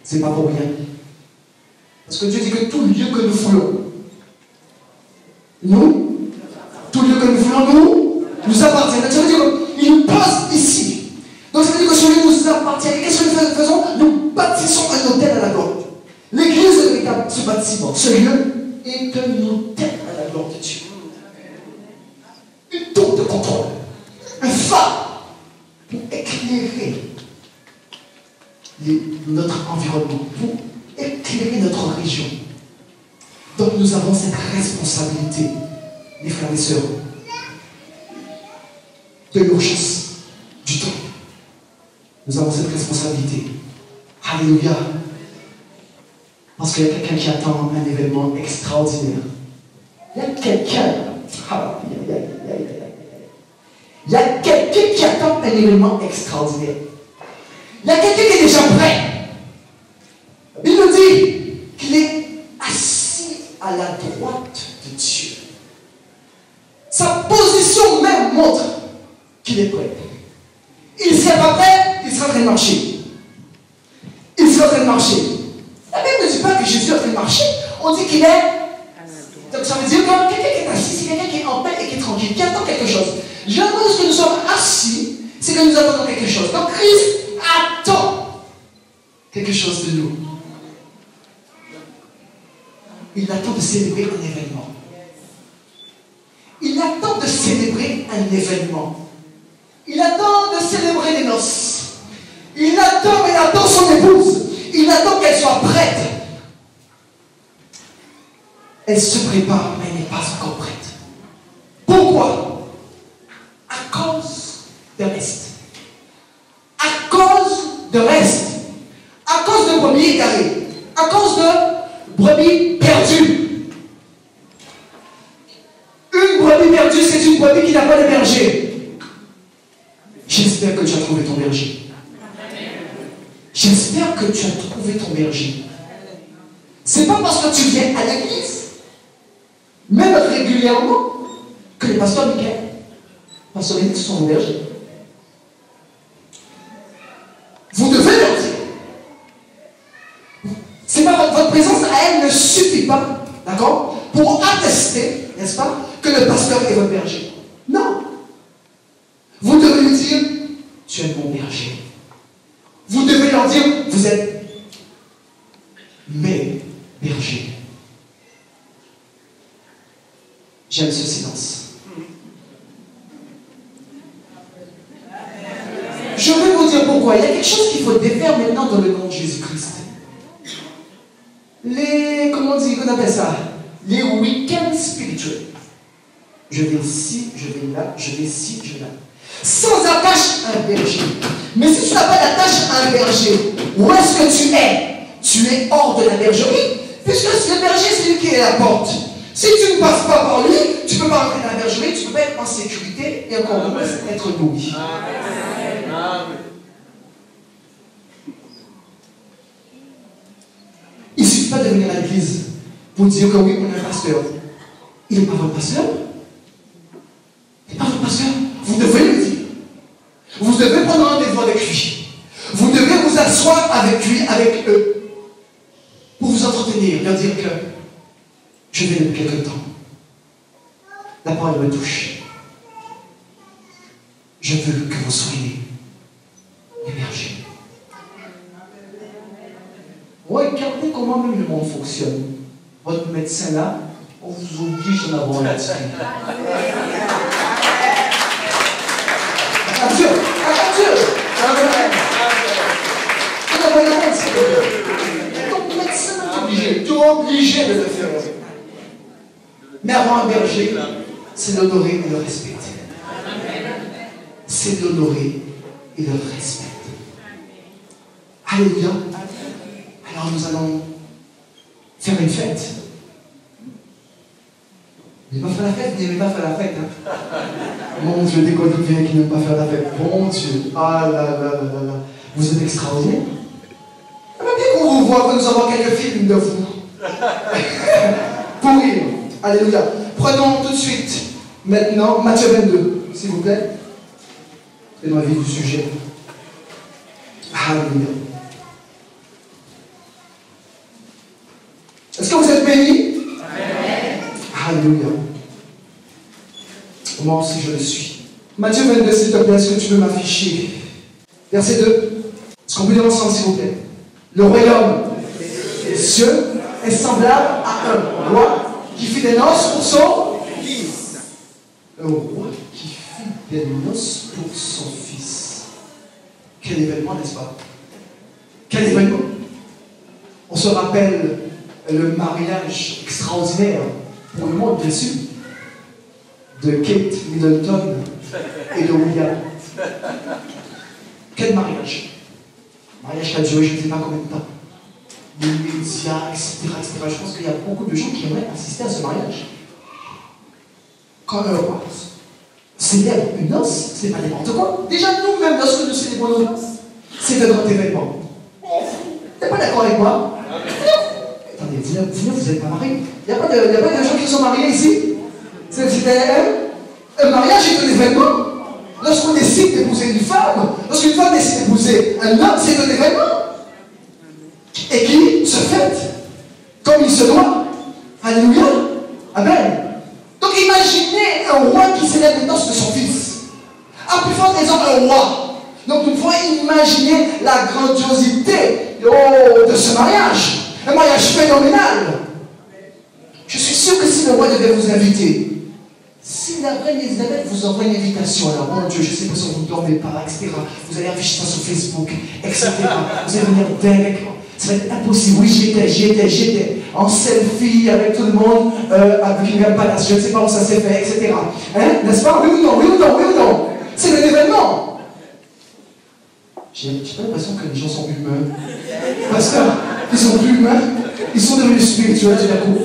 C'est pas pour rien. Parce que Dieu dit que tout lieu que nous foulons, tout lieu que nous foulons, nous appartient. Ça veut dire qu'il nous pose ici. Donc ça veut dire que ce lieu nous appartient. Et qu'est-ce que nous faisons? Nous bâtissons un hôtel à la gloire. L'église est véritable, ce bâtiment. Ce lieu est un hôtel à la gloire de Dieu. Une tour de contrôle. Un phare pour éclairer notre environnement, pour éclairer notre région. Donc nous avons cette responsabilité, mes frères et sœurs, de l'urgence, du temps. Nous avons cette responsabilité. Alléluia. Parce qu'il y a quelqu'un qui attend un événement extraordinaire. Il y a quelqu'un. Il y a quelqu'un qui attend un événement extraordinaire. Il y a quelqu'un qui est déjà prêt. Il nous dit qu'il est assis à la droite de Dieu. Sa position même montre qu'il est prêt. Il ne serait pas prêt, il serait en train de marcher. Il serait en train de marcher. La Bible ne dit pas que Jésus est en train de marcher. On dit qu'il est. Donc ça veut dire que quelqu'un qui est assis, c'est quelqu'un qui est en paix et qui est tranquille, qui attend quelque chose. Lorsque nous sommes assis, c'est que nous attendons quelque chose. Donc Christ attend quelque chose de nous. Il attend de célébrer un événement. Il attend de célébrer un événement. Il attend de célébrer les noces. Il attend son épouse. Il attend qu'elle soit prête. Elle se prépare, mais elle n'est pas encore prête. Pourquoi? À cause de reste. À cause de reste. À cause de brebis égarées. À cause de brebis perdues. Une brebis perdue, c'est une brebis qui n'a pas de berger. J'espère que tu as trouvé ton berger. J'espère que tu as trouvé ton berger. C'est pas parce que tu viens à l'église, même régulièrement, que les pasteurs Michael, pasteurs Bénédicte sont vos bergers. Vous devez leur dire. C'est pas votre présence à elle ne suffit pas, d'accord, pour attester, n'est-ce pas, que le pasteur est votre berger. Non. Vous devez lui dire, tu es mon berger. Vous devez leur dire, vous êtes mes bergers. J'aime ce silence. Je vais vous dire pourquoi. Il y a quelque chose qu'il faut défaire maintenant dans le nom de Jésus-Christ. Comment on appelle ça? Les week-ends spirituels. Je vais ici, je vais là, je vais ici, je vais là. Sans attache à un berger. Mais si tu n'as pas d'attache à un berger, où est-ce que tu es? Tu es hors de la bergerie, puisque le berger, c'est lui qui est à la porte. Si tu ne passes pas par lui, tu ne peux pas entrer dans la bergerie, tu ne peux pas être en sécurité et encore moins être nourri. Il ne suffit pas de venir à l'église pour dire que oui, on est un pasteur. Il n'est pas votre pasteur. Il n'est pas votre pasteur. Vous devez le dire. Vous devez prendre rendez-vous avec lui. Vous devez vous asseoir avec lui, avec eux, pour vous entretenir, leur dire que je vais depuis quelque temps. La parole me touche. Je veux que vous soyez les bergers. Regardez comment même le monde fonctionne. Votre médecin là, on vous oblige d'en avoir un petit peu. Attention, attention. Ton médecin est obligé. Tu es obligé de le faire. Mais avoir un berger, c'est l'honorer et le respecter. C'est l'honorer et le respecter. Alléluia. Alors nous allons faire une fête. Vous n'aimez pas faire la fête? Vous n'aimez pas faire la fête, hein? Mon Dieu, des Coliviens qui n'aiment pas faire la fête. Bon Dieu. Ah là là là là là. Vous êtes extraordinaire. J'aimerais bien qu'on vous voit, que nous avons quelques films de vous. Pour rire. Alléluia. Prenons tout de suite, maintenant, Matthieu 22, s'il vous plaît. C'est dans la vie du sujet. Alléluia. Est-ce que vous êtes bénis? Amen. Alléluia. Moi aussi je le suis. Matthieu 22, s'il te plaît, est-ce que tu peux m'afficher? Verset 2. Est-ce qu'on peut lire ensemble, s'il vous plaît? Le royaume des cieux est semblable à un roi qui fit des noces pour son fils. Un roi qui fit des noces pour son fils. Quel événement, n'est-ce pas? Quel événement? On se rappelle le mariage extraordinaire pour le monde, bien sûr, de Kate Middleton et de William. Quel mariage? Mariage qui a duré je ne sais pas combien de temps. Les médias, etc., etc. Je pense qu'il y a beaucoup de gens qui aimeraient assister à ce mariage. Quand un roi célèbre une noce, c'est pas n'importe quoi. Déjà, nous-mêmes, lorsque nous célébrons nos noces, c'est un grand événement. T'es pas d'accord avec moi? Attendez, vous n'êtes pas mariés. Il n'y a pas de gens qui sont mariés ici. Un mariage est un événement. Lorsqu'on décide d'épouser une femme, lorsqu'une femme décide d'épouser un homme, c'est un événement. Et qui se fête comme il se doit. Alléluia. Amen. Donc imaginez un roi qui célèbre les noces de son fils. À plus forte raison, un roi. Donc nous pouvons imaginer la grandiosité de ce mariage. Un mariage phénoménal. Je suis sûr que si le roi devait vous inviter, si la reine Elisabeth vous envoie une invitation, alors mon Dieu, je sais que vous ne dormez pas, etc. Vous allez afficher ça sur Facebook, etc. Vous allez venir dingue. Ça va être impossible. Oui, j'étais en selfie avec tout le monde à Buckingham Palace. Je ne sais pas où ça s'est fait, etc. Hein? N'est-ce pas? Oui ou non? Oui ou non? Oui ou non? C'est un événement. J'ai pas l'impression que les gens sont humains. Parce qu'ils sont plus humains. Ils sont devenus spirituels tout d'un coup.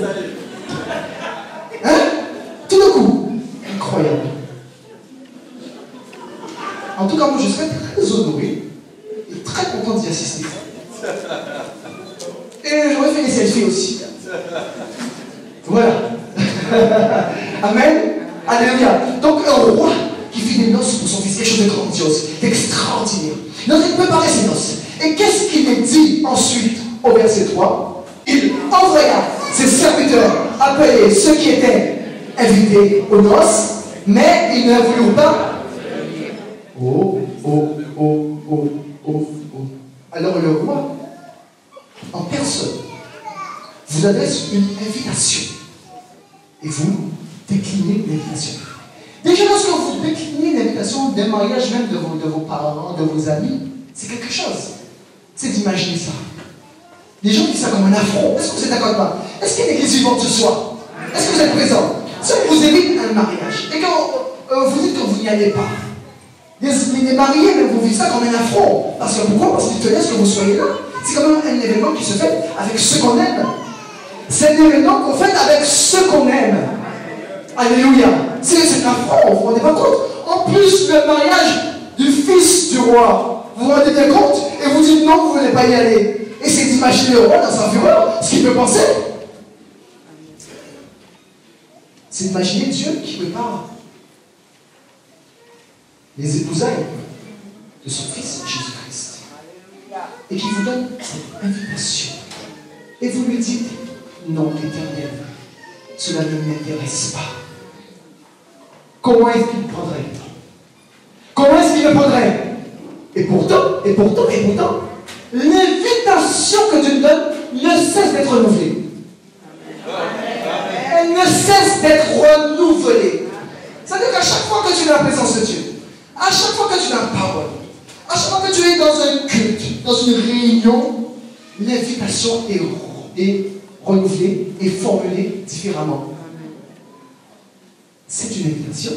Hein? Tout d'un coup. Incroyable. En tout cas, moi, je serais très honoré et très content d'y assister. Et j'aurais fait des selfies aussi. Voilà. Amen. Alléluia. Donc, un roi qui fit des noces pour son fils, quelque chose de grandiose, d'extraordinaire. Donc, il préparait ses noces. Et qu'est-ce qu'il est dit ensuite au verset 3? Il envoya ses serviteurs appeler ceux qui étaient invités aux noces, mais ils ne voulurent pas. Alors le roi, en personne, vous adresse une invitation. Et vous déclinez l'invitation. Déjà, lorsque vous déclinez l'invitation d'un mariage, même de vos parents, de vos amis, c'est quelque chose. C'est d'imaginer ça. Les gens disent ça comme un affront. Est-ce que vous êtes d'accord pas? Est-ce qu'il y a une église vivante ce soir? Est-ce que vous êtes présents? Si on vous invite à un mariage, et quand vous dites que vous n'y allez pas, les mariés, même vous vivez ça comme un affront. Parce que pourquoi? Parce qu'ils tenaient à ce que vous soyez là. C'est quand même un événement qui se fait avec ceux qu'on aime. C'est un événement qu'on fait avec ceux qu'on aime. Alléluia. C'est un affront, vous vous rendez pas compte? En plus, le mariage du fils du roi, vous vous rendez bien compte? Et vous dites non, vous ne voulez pas y aller. Et c'est d'imaginer le roi dans sa fureur, ce qu'il peut penser. C'est d'imaginer Dieu qui prépare les épousailles de son fils Jésus-Christ. Et qui vous donne cette invitation. Et vous lui dites, non, l'Éternel, cela ne m'intéresse pas. Comment est-ce qu'il prendrait? Comment est-ce qu'il le prendrait? Et pourtant, l'invitation que Dieu nous donne ne cesse d'être renouvelée. Elle ne cesse d'être renouvelée. C'est-à-dire qu'à chaque fois que tu es dans la présence de Dieu, à chaque fois que tu es dans la parole, à chaque fois que tu es dans un culte, dans une réunion, l'invitation est renouvelée et formulée différemment. C'est une invitation.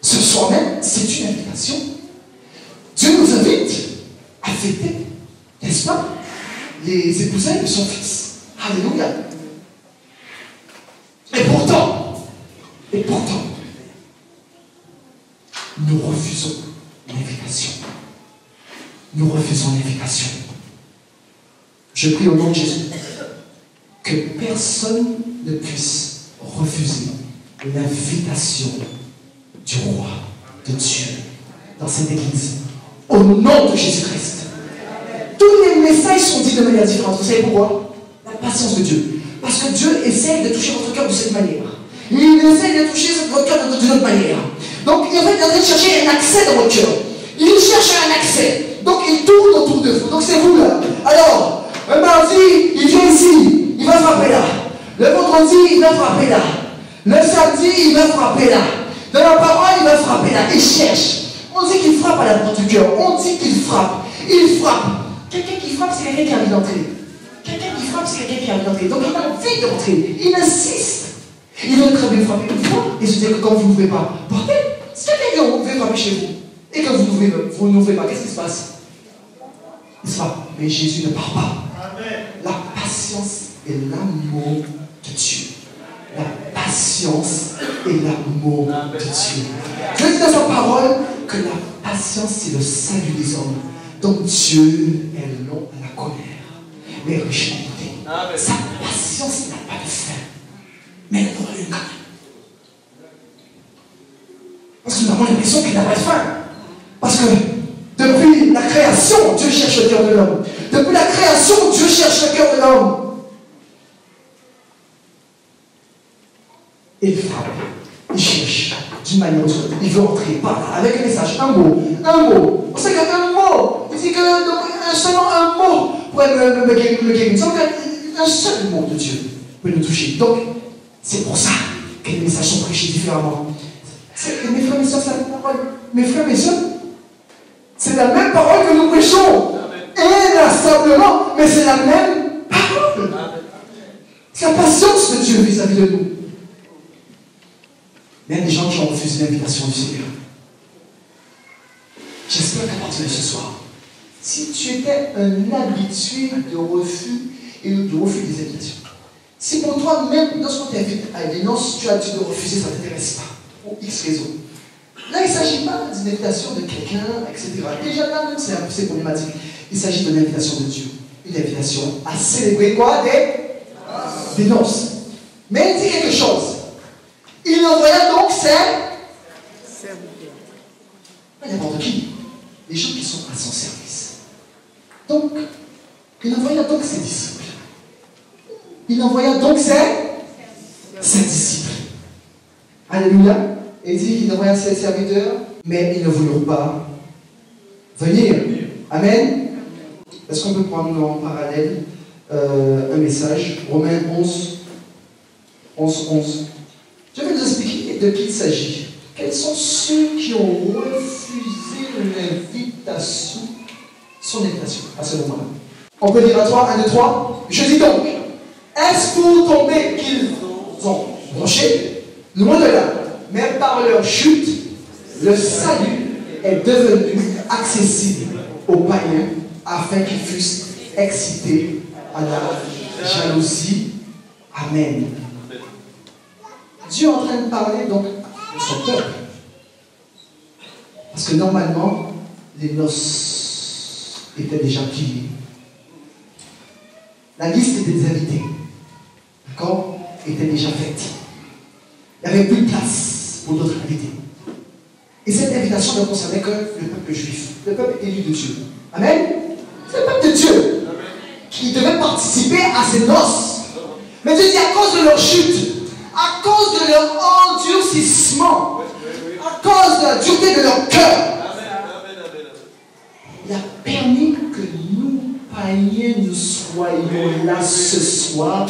Ce soir même, c'est une invitation. Dieu nous invite à fêter, n'est-ce pas, les épousailles de son fils. Alléluia. Et pourtant, nous refusons l'invitation. Nous refusons l'invitation. Je prie au nom de Jésus que personne ne puisse refuser l'invitation du roi, de Dieu, dans cette église. Au nom de Jésus-Christ. Tous les messages sont dits de manière différente. Vous savez pourquoi? La patience de Dieu. Parce que Dieu essaye de toucher votre cœur de cette manière. Il essaye de toucher votre cœur d'une autre manière. Donc, il est en train de chercher un accès dans votre cœur. Il cherche un accès. Donc, il tourne autour de vous. Donc, c'est vous là. Alors, un mardi, il vient ici. Il va frapper là. Le vendredi, il va frapper là. Le samedi, il va frapper là. Dans la parole, il va frapper là. Il cherche. On dit qu'il frappe à la porte du cœur. On dit qu'il frappe. Il frappe. Quelqu'un qui frappe, c'est quelqu'un qui a envie d'entrer. Quelqu'un qui frappe, c'est quelqu'un qui a envie d'entrer. Donc, il a envie d'entrer. Il insiste. Il veut très bien frapper une fois et se dire que quand vous n'ouvrez pas, bordel, si quelqu'un qui veut frapper chez vous et que vous n'ouvrez pas, qu'est-ce qui se passe? N'est-ce pas? Mais Jésus ne part pas. Amen. La patience et l'amour de Dieu. La patience et l'amour de Dieu. Je dis dans sa parole que la patience, c'est le salut des hommes. Donc Dieu est long à la colère, mais riche en bonté. Sa patience n'a pas de fin. Mais elle aura une. Parce que nous avons l'impression qu'il n'a pas de fin. Parce que depuis la création, Dieu cherche le cœur de l'homme. Depuis la création, Dieu cherche le cœur de l'homme. Il frappe, il cherche d'une manière ou d'une autre. Il veut entrer par là, avec un message, un mot. On sait qu'un mot, il dit que seulement un mot pourrait me guérir. Il semble qu'un seul mot de Dieu peut nous toucher. Donc, c'est pour ça que les messages sont prêchés différemment. Mes frères et sœurs, c'est la même parole. Mes frères et sœurs, c'est la même parole que nous prêchons. Inlassablement, mais c'est la même parole. C'est la patience de Dieu vis-à-vis de nous. Même des gens qui ont refusé l'invitation du Seigneur. J'espère qu'à partir de ce soir, si tu étais un habitué de refus et de refus des invitations, si pour toi, même lorsqu'on t'invite à une noces, tu as dû de refuser, ça ne t'intéresse pas, pour X raisons. Là, il ne s'agit pas d'une invitation de quelqu'un, etc. Déjà là, même c'est problématique. Il s'agit d'une invitation de Dieu. Une invitation à célébrer quoi? Des noces. Mais il dit quelque chose. Il envoya donc pas n'importe qui. Les gens qui sont à son service. Donc, il envoya donc ses disciples. Il envoya donc ses disciples. Alléluia. Il dit qu'il envoya ses serviteurs, mais ils ne voulurent pas venir. Amen. Est-ce qu'on peut prendre en parallèle un message? Romains 11. Je vais vous expliquer de qui il s'agit. Quels sont ceux qui ont refusé l'invitation, son invitation, à ce moment-là? On peut dire à 3, 1, 2, 3. Je dis donc, est-ce pour tomber qu'ils ont bronché? Loin de là. Mais par leur chute, le salut est devenu accessible aux païens afin qu'ils fussent excités à la jalousie. Amen. Dieu est en train de parler donc de son peuple. Parce que normalement, les noces étaient déjà pliées. La liste des invités, d'accord, était déjà faite. Il n'y avait plus de place pour d'autres invités. Et cette invitation ne concernait que le peuple juif, le peuple élu de Dieu. Amen. C'est le peuple de Dieu qui devait participer à ces noces. Mais Dieu dit à cause de leur chute, à cause de leur endurcissement, à cause de la dureté de leur cœur, il a permis que nous, païens, nous soyons là ce soir,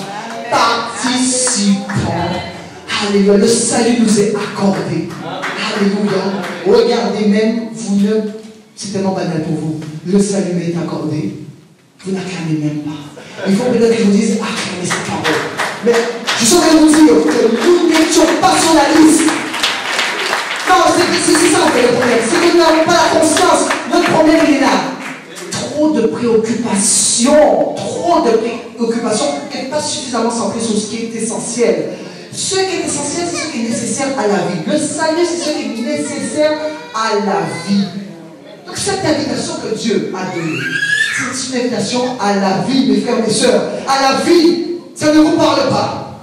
participants. Alléluia, le salut nous est accordé. Alléluia. Regardez même, vous ne, c'est tellement banal pour vous, le salut m'est accordé. Vous n'acclamez même pas. Il faut peut-être que je vous dise, acclamez cette parole. Mais je suis en train de vous dire que nous n'étions pas sur la liste. Non, c'est ça en fait le problème. C'est que nous n'avons pas la conscience. Notre problème, il est là. Trop de préoccupations et pas suffisamment centrées sur ce qui est essentiel. Ce qui est essentiel, c'est ce qui est nécessaire à la vie. Le salut, c'est ce qui est nécessaire à la vie. Donc cette invitation que Dieu a donnée, c'est une invitation à la vie, mes frères et mes sœurs. À la vie. Ça ne vous parle pas.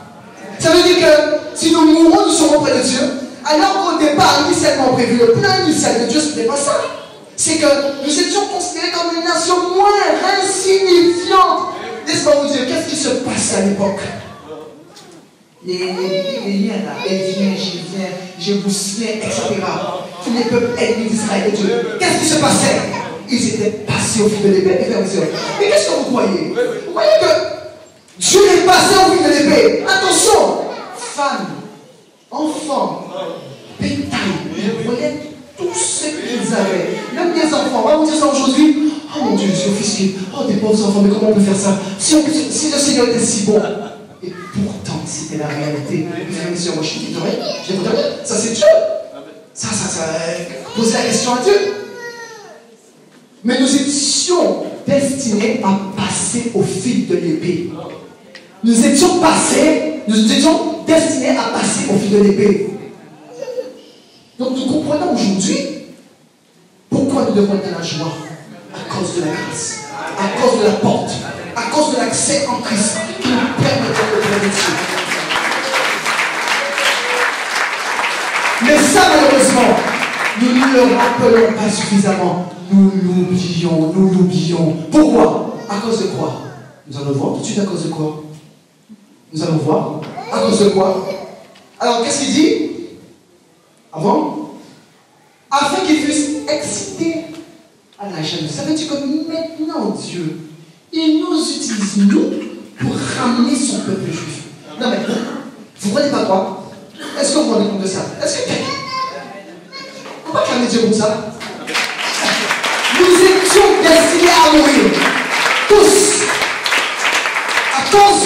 Ça veut dire que si nous mourons, nous serons près de Dieu. Alors qu'au départ, initialement prévu, le plan initial de Dieu, ce n'était pas ça. C'est que nous étions considérés comme une nation moins insignifiante. Laisse-moi vous dire, qu'est-ce qui se passe à l'époque? Les liens là, elles viennent, Jébusiens, etc. Tous les peuples ennemis d'Israël et Dieu. Qu'est-ce qui se passait? Ils étaient passés au fil de l'épée. Mais qu'est-ce que vous croyez? Vous croyez que Dieu est passé au fil de l'épée? Attention, femmes, enfants, bétail, ils prenaient tout ce qu'ils avaient. Même des enfants, on va vous dire ça aujourd'hui. Oh mon Dieu, je suis offusqué. Oh, des pauvres enfants, mais comment on peut faire ça? Si le Seigneur était si bon. Et pourtant, c'était la réalité. Je vais vous dire, ça c'est Dieu. Ça, posez la question à Dieu. Mais nous étions destinés à passer au fil de l'épée. Nous étions destinés à passer au fil de l'épée. Donc nous comprenons aujourd'hui pourquoi nous devons être dans la joie. À cause de la grâce, à cause de la porte, à cause de l'accès en Christ qui nous permet d'être auprès de Dieu. Mais ça, malheureusement, nous ne le rappelons pas suffisamment. Nous l'oublions. Pourquoi? À cause de quoi? Nous allons voir tout de suite à cause de quoi? Nous allons voir à cause de quoi? Alors, qu'est-ce qu'il dit? Avant? Afin qu'ils fussent excités à la jalousie. Ça veut dire que maintenant, Dieu, il nous utilise, nous, pour ramener son peuple juif. Non, mais vous ne comprenez pas quoi? Est-ce que vous vous rendez compte de ça? Est-ce que on va calmer Dieu comme ça? Nous étions destinés à mourir. Tous. À cause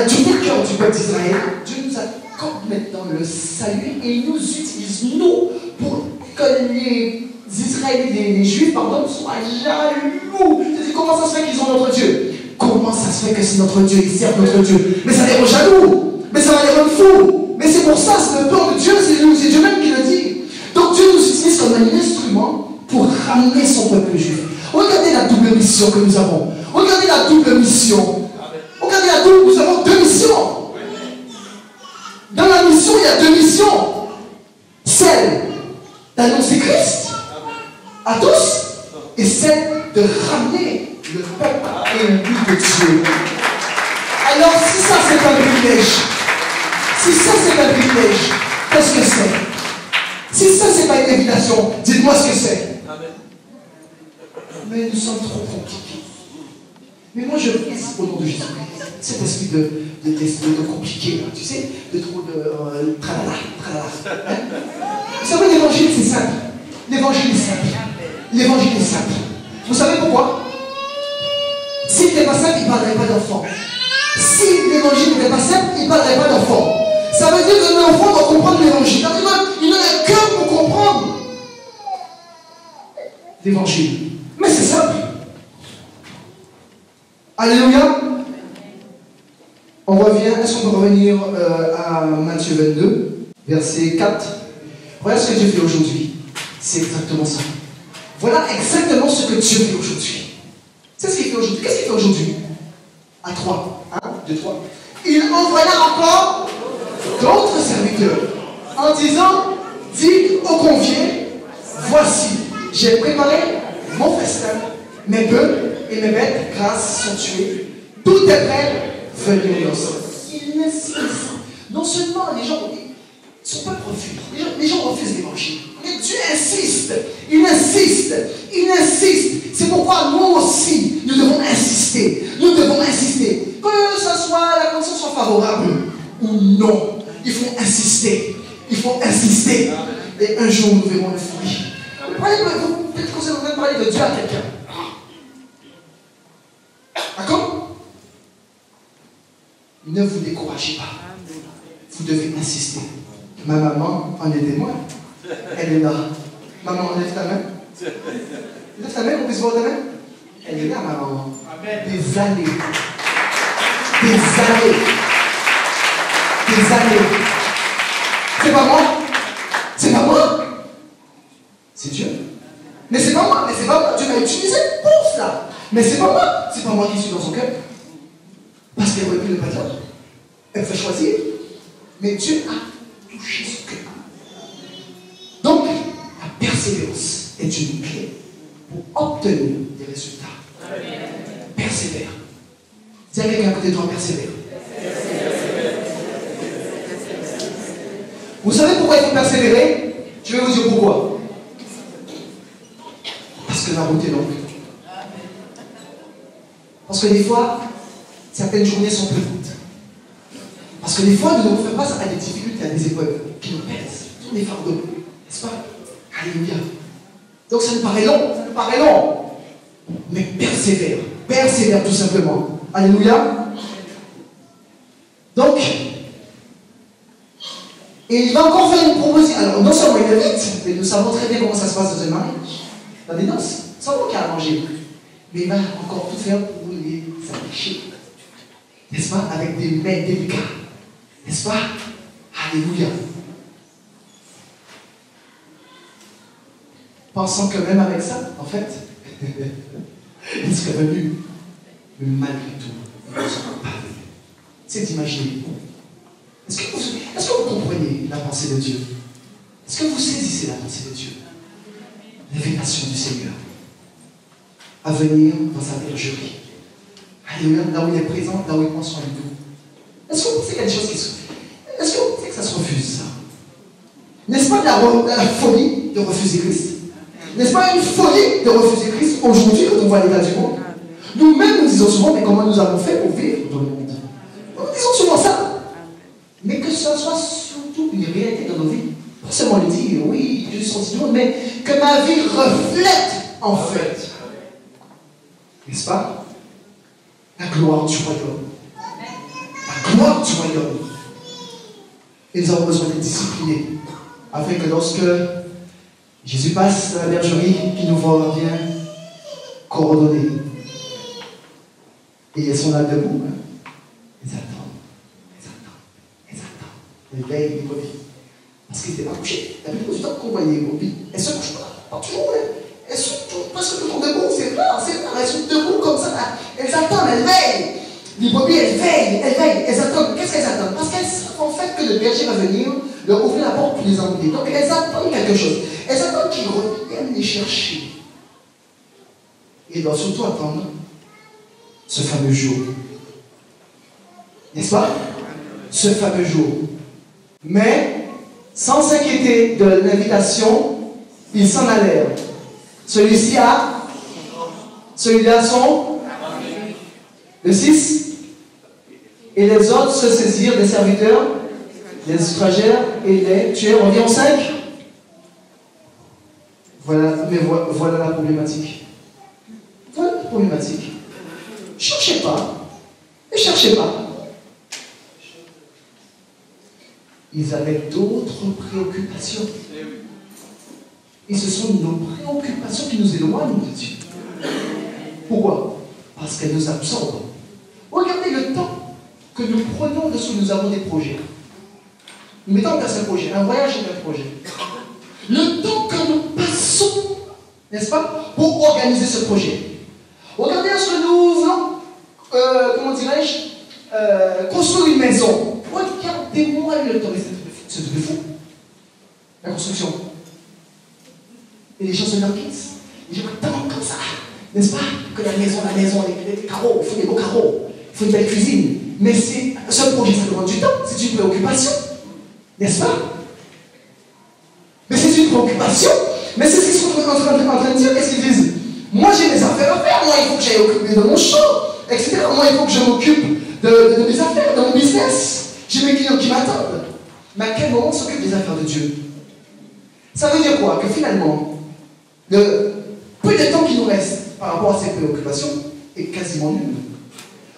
du bon cœur du peuple d'Israël, Dieu nous accorde maintenant le salut et il nous utilise, nous, pour que les Israélites, les Juifs, pardon, soient jaloux. C'est-à-dire, comment ça se fait qu'ils ont notre Dieu? Comment ça se fait que c'est notre Dieu, ils servent notre Dieu? Mais ça les rend jaloux, mais ça va les rendre fous. Mais c'est pour ça, c'est le peur de Dieu, c'est Dieu même qui le dit. Donc Dieu nous utilise comme un instrument pour ramener son peuple juif. Regardez la double mission que nous avons. Regardez la double mission. Regardez la double, nous avons deux missions. Dans la mission, il y a deux missions. Celle d'annoncer Christ à tous et celle de ramener le peuple élu de Dieu. Alors si ça c'est un privilège, qu'est-ce que c'est? Si ça c'est pas une invitation, dites-moi ce que c'est. Mais nous sommes trop compliqués. Mais moi je prie au nom de Jésus cet esprit de compliqué, là, tu sais, de trop de tralala. Hein? Vous savez, l'évangile c'est simple. L'évangile est simple. Vous savez pourquoi? S'il n'était pas simple, il ne parlerait pas d'enfant. Si l'évangile n'était pas simple, il ne parlerait pas d'enfant. Ça veut dire que l'enfant doit comprendre l'évangile. Il a un cœur pour comprendre l'évangile. Mais c'est simple. Alléluia. On revient, est-ce qu'on peut revenir à Matthieu 22, verset 4. Voilà ce que Dieu fait aujourd'hui. C'est exactement ça. Voilà exactement ce que Dieu fait aujourd'hui. C'est ce qu'il fait aujourd'hui. Qu'est-ce qu'il fait aujourd'hui? À 3. 1, 2, 3. Il envoya encore d'autres serviteurs en disant, dites aux conviés, voici, j'ai préparé mon festin, mes bœufs et mes bêtes grasses sont tués, tout est prêt, venez au noces. Il insiste. Non seulement les gens, son peuple refuse, les gens refusent l'évangile, mais Dieu insiste, il insiste. C'est pourquoi nous aussi, nous devons insister. Que la condition soit favorable ou non, il faut insister. Et un jour, nous verrons le fruit. Peut-être qu'on est en train de parler de Dieu à quelqu'un. D'accord? Ne vous découragez pas. Vous devez insister. Ma maman en est témoin. Elle est là. Maman, lève ta main. Lève ta main, on puisse voir ta main. Elle est là, ma maman. Des années. C'est pas moi. C'est Dieu. Mais c'est pas moi. Dieu m'a utilisé pour cela. Mais c'est pas moi qui suis dans son cœur. Parce qu'elle aurait pu ne pas dire. Elle fait choisir. Mais Dieu a touché son cœur. Donc, la persévérance est une clé pour obtenir des résultats. Persévère. Dis à quelqu'un à côté de toi, persévère. Vous savez pourquoi il faut persévérer? Je vais vous dire pourquoi. Parce que la route est longue. Parce que des fois, certaines journées sont plus courtes. Parce que des fois, nous devons faire face à des difficultés, à des épreuves qui nous pèsent, tous les fardeaux. N'est-ce pas? Alléluia. Donc ça nous paraît long. Mais persévère tout simplement. Alléluia. Donc, et il va encore faire une proposition. Alors, non seulement il invite, mais nous savons très bien comment ça se passe dans un mariage, dans des noces. C'est pas qu'il y a à manger. Mais il va encore tout faire pour les afficher. N'est-ce pas? Avec des mains délicates. N'est-ce pas? Alléluia. Pensant que même avec ça, en fait, Il serait venu. Mais malgré tout, il ne sera pas venu. C'est d'imaginer. Est-ce que vous comprenez la pensée de Dieu? Est-ce que vous saisissez la pensée de Dieu? L'invitation du Seigneur à venir dans sa bergerie. Alléluia, là où il est présent, là où il prend soin de nous. Est-ce que vous pensez qu'il y a des choses qui se... Est-ce que vous pensez que ça se refuse, ça? N'est-ce pas la folie de refuser Christ? N'est-ce pas une folie de refuser Christ aujourd'hui quand on voit l'état du monde? Nous-mêmes, nous disons souvent, mais comment nous avons fait pour vivre dans le monde? Nous disons souvent ça. Mais que ce soit surtout une réalité dans nos vies. Pas seulement le dire, oui, je suis sorti du monde, mais que ma vie reflète, en fait. N'est-ce pas? La gloire du royaume. La gloire du royaume. Et nous avons besoin d'être disciplinés. Afin que lorsque Jésus passe à la bergerie, qu'il nous voit bien coordonnés. Et ils sont là debout. Hein? Ils attendent. Ils veillent les brebis. Parce qu'ils n'étaient pas couchés. La plupart du temps qu'on voyait les brebis, elles se couchent pas toujours. Elles sont presque toujours debout. C'est rare. Elles sont debout comme ça. Là. Elles attendent, elles veillent. Les brebis, elles veillent. Elles attendent. Qu'est-ce qu'elles attendent? Parce qu'elles savent en fait que le berger va venir leur ouvrir la porte pour les emmener. Donc elles attendent quelque chose. Elles attendent qu'ils reviennent les chercher. Et elles doivent surtout attendre ce fameux jour. N'est-ce pas? Ce fameux jour. Mais, sans s'inquiéter de l'invitation, ils s'en allèrent. Celui-ci a, celui-là son, le 6. Et les autres se saisirent des serviteurs, les suffragères et les tuèrent. On vient au 5. Voilà la problématique. Voilà la problématique. Cherchez pas. Ne cherchez pas. Ils avaient d'autres préoccupations. Et ce sont nos préoccupations qui nous éloignent de Dieu. Pourquoi? Parce qu'elles nous absorbent. Regardez le temps que nous prenons lorsque nous avons des projets. Nous mettons en place un projet, un voyage est un projet. Le temps que nous passons, n'est-ce pas, pour organiser ce projet. Regardez ce que nous voulons, comment dirais-je, construire une maison. Regardez-moi le temps, c'est tout de fou. La construction. Et les gens se languissent. Les gens attendent comme ça. N'est-ce pas? Que la maison, les carreaux, il faut des beaux carreaux, il faut une belle cuisine. Mais ce projet, ça demande du temps, c'est une préoccupation. N'est-ce pas? Mais c'est une préoccupation. Mais c'est ce qu'ils sont en train de dire. Qu'est-ce qu'ils disent? Moi, j'ai des affaires à faire. Moi, il faut que j'aille occuper de mon champ, etc. Moi, il faut que je m'occupe de mes affaires, de mon business. J'ai mes clients qui m'attendent. Mais à quel moment on s'occupe des affaires de Dieu? Ça veut dire quoi? Que finalement, le peu de temps qui nous reste par rapport à ces préoccupations est quasiment nul.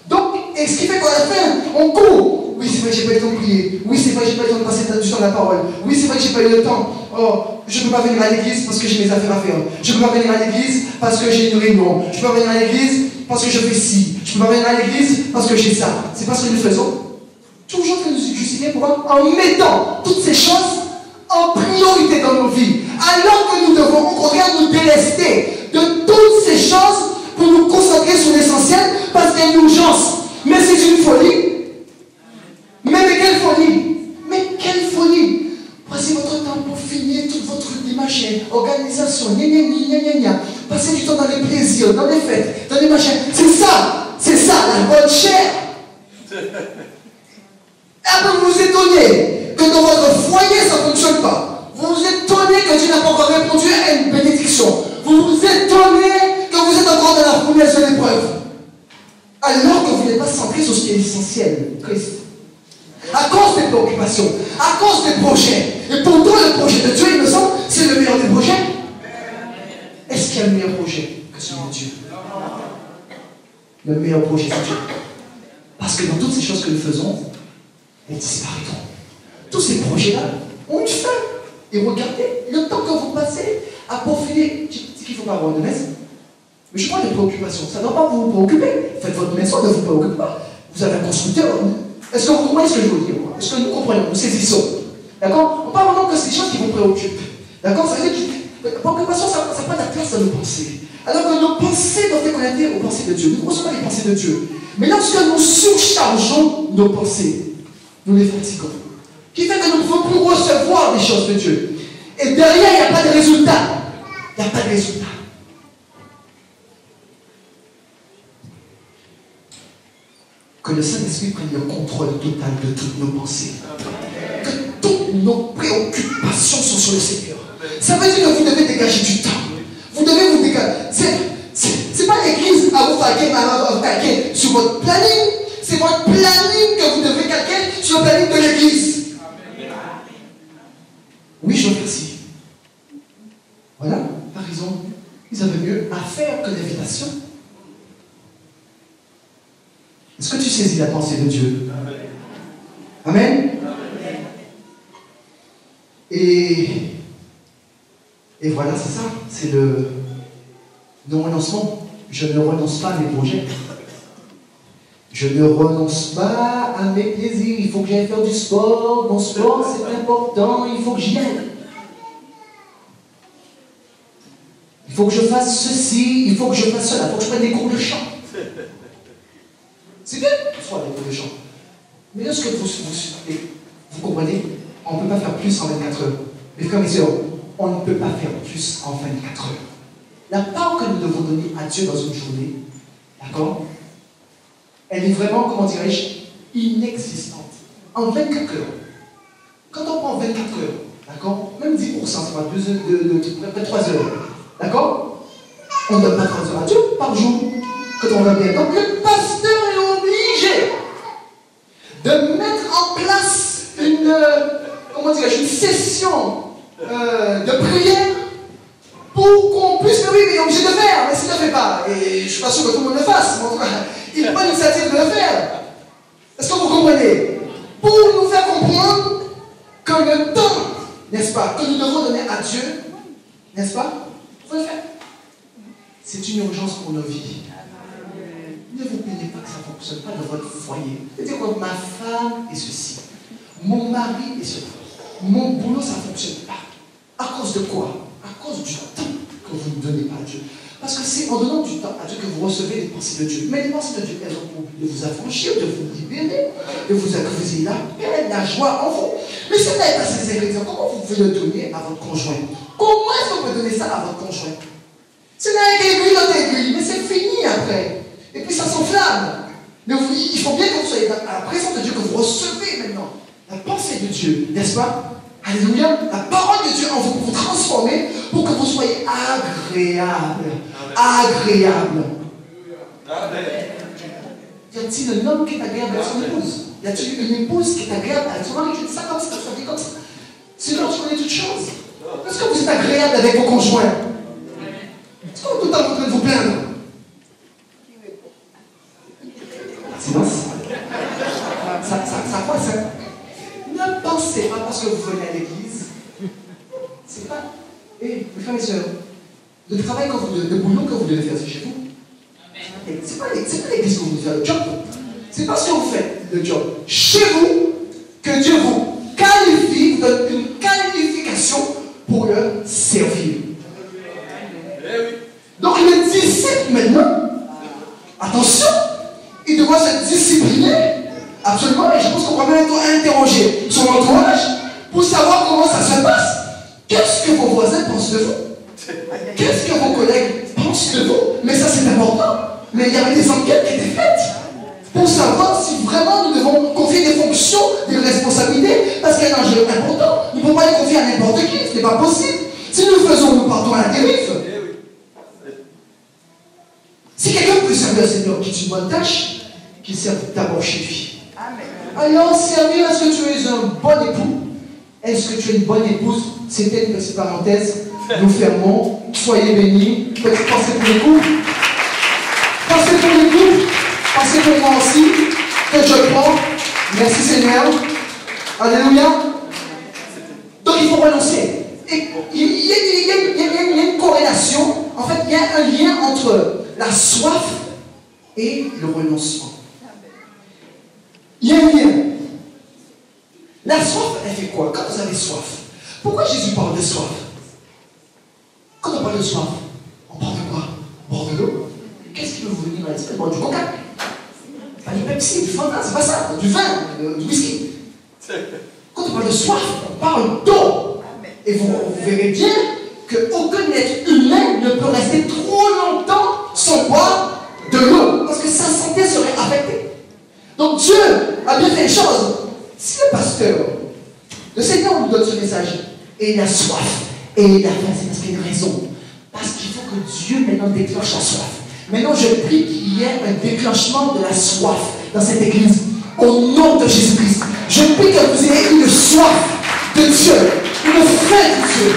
Donc, et ce qui fait qu'à la fin, on court. Oui, c'est vrai que j'ai pas eu le temps de prier. Oui, c'est vrai que j'ai pas eu le temps de passer du temps de la parole. Oui, c'est vrai que j'ai pas eu le temps. Oh, je ne peux pas venir à l'église parce que j'ai mes affaires à faire. Je ne peux pas venir à l'église parce que j'ai une réunion. Je ne peux pas venir à l'église parce que je fais ci. Je ne peux pas venir à l'église parce que j'ai ça. C'est pas ce que nous faisons. Toujours que nous justifier pourquoi? En mettant toutes ces choses en priorité dans nos vies. Alors que nous devons au contraire nous délester de toutes ces choses pour nous concentrer sur l'essentiel parce qu'il y a une urgence. Mais c'est une folie. Mais quelle folie! Mais quelle folie! Passez votre temps pour finir toute votre machine, organisation, passez du temps dans les plaisirs, dans les fêtes, dans les machins. C'est ça la bonne chair. Après vous vous étonnez que dans votre foyer ça ne fonctionne pas. Vous vous étonnez que Dieu n'a pas encore répondu à une bénédiction. Vous vous étonnez que vous êtes encore dans la promesse de l'épreuve. Alors que vous n'êtes pas centré sur ce qui est essentiel, Christ. À cause des préoccupations, à cause des projets. Et pourtant, le projet de Dieu, il me semble, c'est le meilleur des projets. Est-ce qu'il y a le meilleur projet que celui de Dieu? Le meilleur projet, c'est Dieu. Parce que dans toutes ces choses que nous faisons, elles disparaîtront. Tous ces projets-là ont une fin. Et regardez le temps que vous passez à peaufiner. Je dis qu'il ne faut pas avoir de messe. Mais je parle de préoccupations. Ça ne doit pas vous préoccuper. Faites votre maison, ne vous préoccupez pas. Vous avez un constructeur. Est-ce que vous comprenez ce que je veux dire? Est-ce que nous comprenons? Nous saisissons. D'accord? On parle vraiment que c'est des choses qui vous préoccupent. D'accord? Ça veut dire que la préoccupation, ça prend de la place dans nos pensées. Alors que nos pensées doivent être connectées aux pensées de Dieu. Nous recevons les pensées de Dieu. Mais lorsque nous surchargeons nos pensées, nous les fatiguons. Qui fait que nous ne pouvons plus recevoir les choses de Dieu. Et derrière, il n'y a pas de résultat. Il n'y a pas de résultat. Que le Saint-Esprit prenne le contrôle total de toutes nos pensées. Que toutes nos préoccupations sont sur le Seigneur. Ça veut dire que vous devez dégager du temps. Vous devez vous dégager. C'est pas l'église à vous calquer sur votre planning. C'est votre planning que vous devez calquer sur le planning de l'église. Oui, je vous remercie. Voilà, par raison. Ils avaient mieux à faire que l'invitation. Est-ce que tu saisis la pensée de Dieu? Amen. Amen. Et voilà, c'est ça. C'est le non-renoncement. Je ne renonce pas à mes projets. Je ne renonce pas à mes plaisirs. Il faut que j'aille faire du sport. Mon sport, c'est important. Il faut que j'y aille. Il faut que je fasse ceci. Il faut que je fasse cela. Il faut que je prenne des cours de chant. C'est bien, soit des cours de chant. Mais lorsque vous comprenez, on ne peut pas faire plus en 24 heures. Mes frères et sœurs, on ne peut pas faire plus en 24 heures. La part que nous devons donner à Dieu dans une journée, d'accord, elle est vraiment, comment dirais-je, inexistante. En 24 heures. Quand on prend 24 heures, d'accord, même 10%, c'est pas près de 3 heures, d'accord, on ne donne pas 3 heures à Dieu par jour, quand on va bien. Donc le pasteur est obligé de mettre en place une session de prière pour qu'on puisse, mais oui, mais il est obligé de le faire, mais s'il ne le fait pas, et je ne suis pas sûr que tout le monde le fasse, mais en tout cas, il prend l'initiative de le faire. Est-ce que vous comprenez? Pour nous faire comprendre que le temps, n'est-ce pas, que nous devons donner à Dieu, n'est-ce pas, il faut le faire. C'est une urgence pour nos vies. Ne vous plaignez pas que ça ne fonctionne pas dans votre foyer. C'est-à-dire que ma femme est ceci, mon mari est cela, mon boulot, ça ne fonctionne pas. À cause de quoi? À cause du temps que vous ne donnez pas à Dieu. Parce que c'est en donnant du temps à Dieu que vous recevez les pensées de Dieu. Mais les pensées de Dieu, elles ont pour but de vous affranchir, de vous libérer, de vous accuser la paix, la joie en vous. Mais si vous n'avez pas ces ingrédients, comment vous pouvez le donner à votre conjoint? Comment est-ce que vous pouvez donner ça à votre conjoint? C'est un aiguille dans l'aiguille, mais c'est fini après. Et puis ça s'enflamme. Mais il faut bien que vous soyez à la présence de Dieu, que vous recevez maintenant la pensée de Dieu, n'est-ce pas? Alléluia. La parole de Dieu en vous pour vous transformer, pour que vous soyez agréable. Agréable. Y a-t-il un homme qui est agréable avec son épouse? Y a-t-il une épouse qui est agréable avec son mari? Je dis ça comme ça, ça dit comme ça. Sinon, tu connais toutes choses. Est-ce que vous êtes agréable avec vos conjoints? Est-ce que vous êtes tout le temps en train de vous plaindre? Silence. Ça quoi ça? Ne pensez pas parce que vous venez à l'église. C'est pas. Mes frères et sœurs, le travail que le boulot que vous devez faire, c'est chez vous. C'est pas l'église que vous devez faire le job. C'est parce que vous faites le job chez vous que Dieu vous qualifie, vous donne une qualification pour le servir. Donc le disciple maintenant, attention, il doit se discipliner absolument, et je pense qu'on va même interroger son entourage pour savoir comment ça se passe. Qu'est-ce que vos voisins pensent de vous? Qu'est-ce que vos collègues pensent de vous? Mais ça c'est important. Mais il y avait des enquêtes qui étaient faites pour savoir si vraiment nous devons confier des fonctions, des responsabilités, parce qu'il y a un enjeu important. Nous ne pouvons pas les confier à n'importe qui, ce n'est pas possible. Si nous le faisons, nous partons à la dérive. Si quelqu'un peut servir le Seigneur, qui est une bonne tâche, qu'il serve d'abord chez lui. Alors, servir, est-ce que tu es un bon époux? Est-ce que tu es une bonne épouse? C'était une petite parenthèse. Nous fermons. Soyez bénis. Petite pensée pour les couples. Pensez pour les couples. Pensez pour moi aussi. Que je prends. Merci Seigneur. Alléluia. Donc il faut renoncer. Et il y a une corrélation. En fait, il y a un lien entre la soif et le renoncement. Il y a un lien. La soif, elle fait quoi? Quand vous avez soif, pourquoi Jésus parle de soif? Quand on parle de soif, on parle de quoi? Fanta, c'est pas ça, du vin, du whisky. Quand on parle de soif, on parle d'eau. Et vous verrez bien qu'aucun être humain ne peut rester trop longtemps sans boire de l'eau, parce que sa santé serait affectée. Donc Dieu a bien fait les choses. Si le pasteur, le Seigneur nous donne ce message, et il a soif, et il a faim, c'est parce qu'il y a une raison. Parce qu'il faut que Dieu maintenant déclenche la soif. Maintenant, je prie qu'il y ait un déclenchement de la soif dans cette église. Au nom de Jésus-Christ. Je prie que vous ayez une soif de Dieu, une faim de Dieu,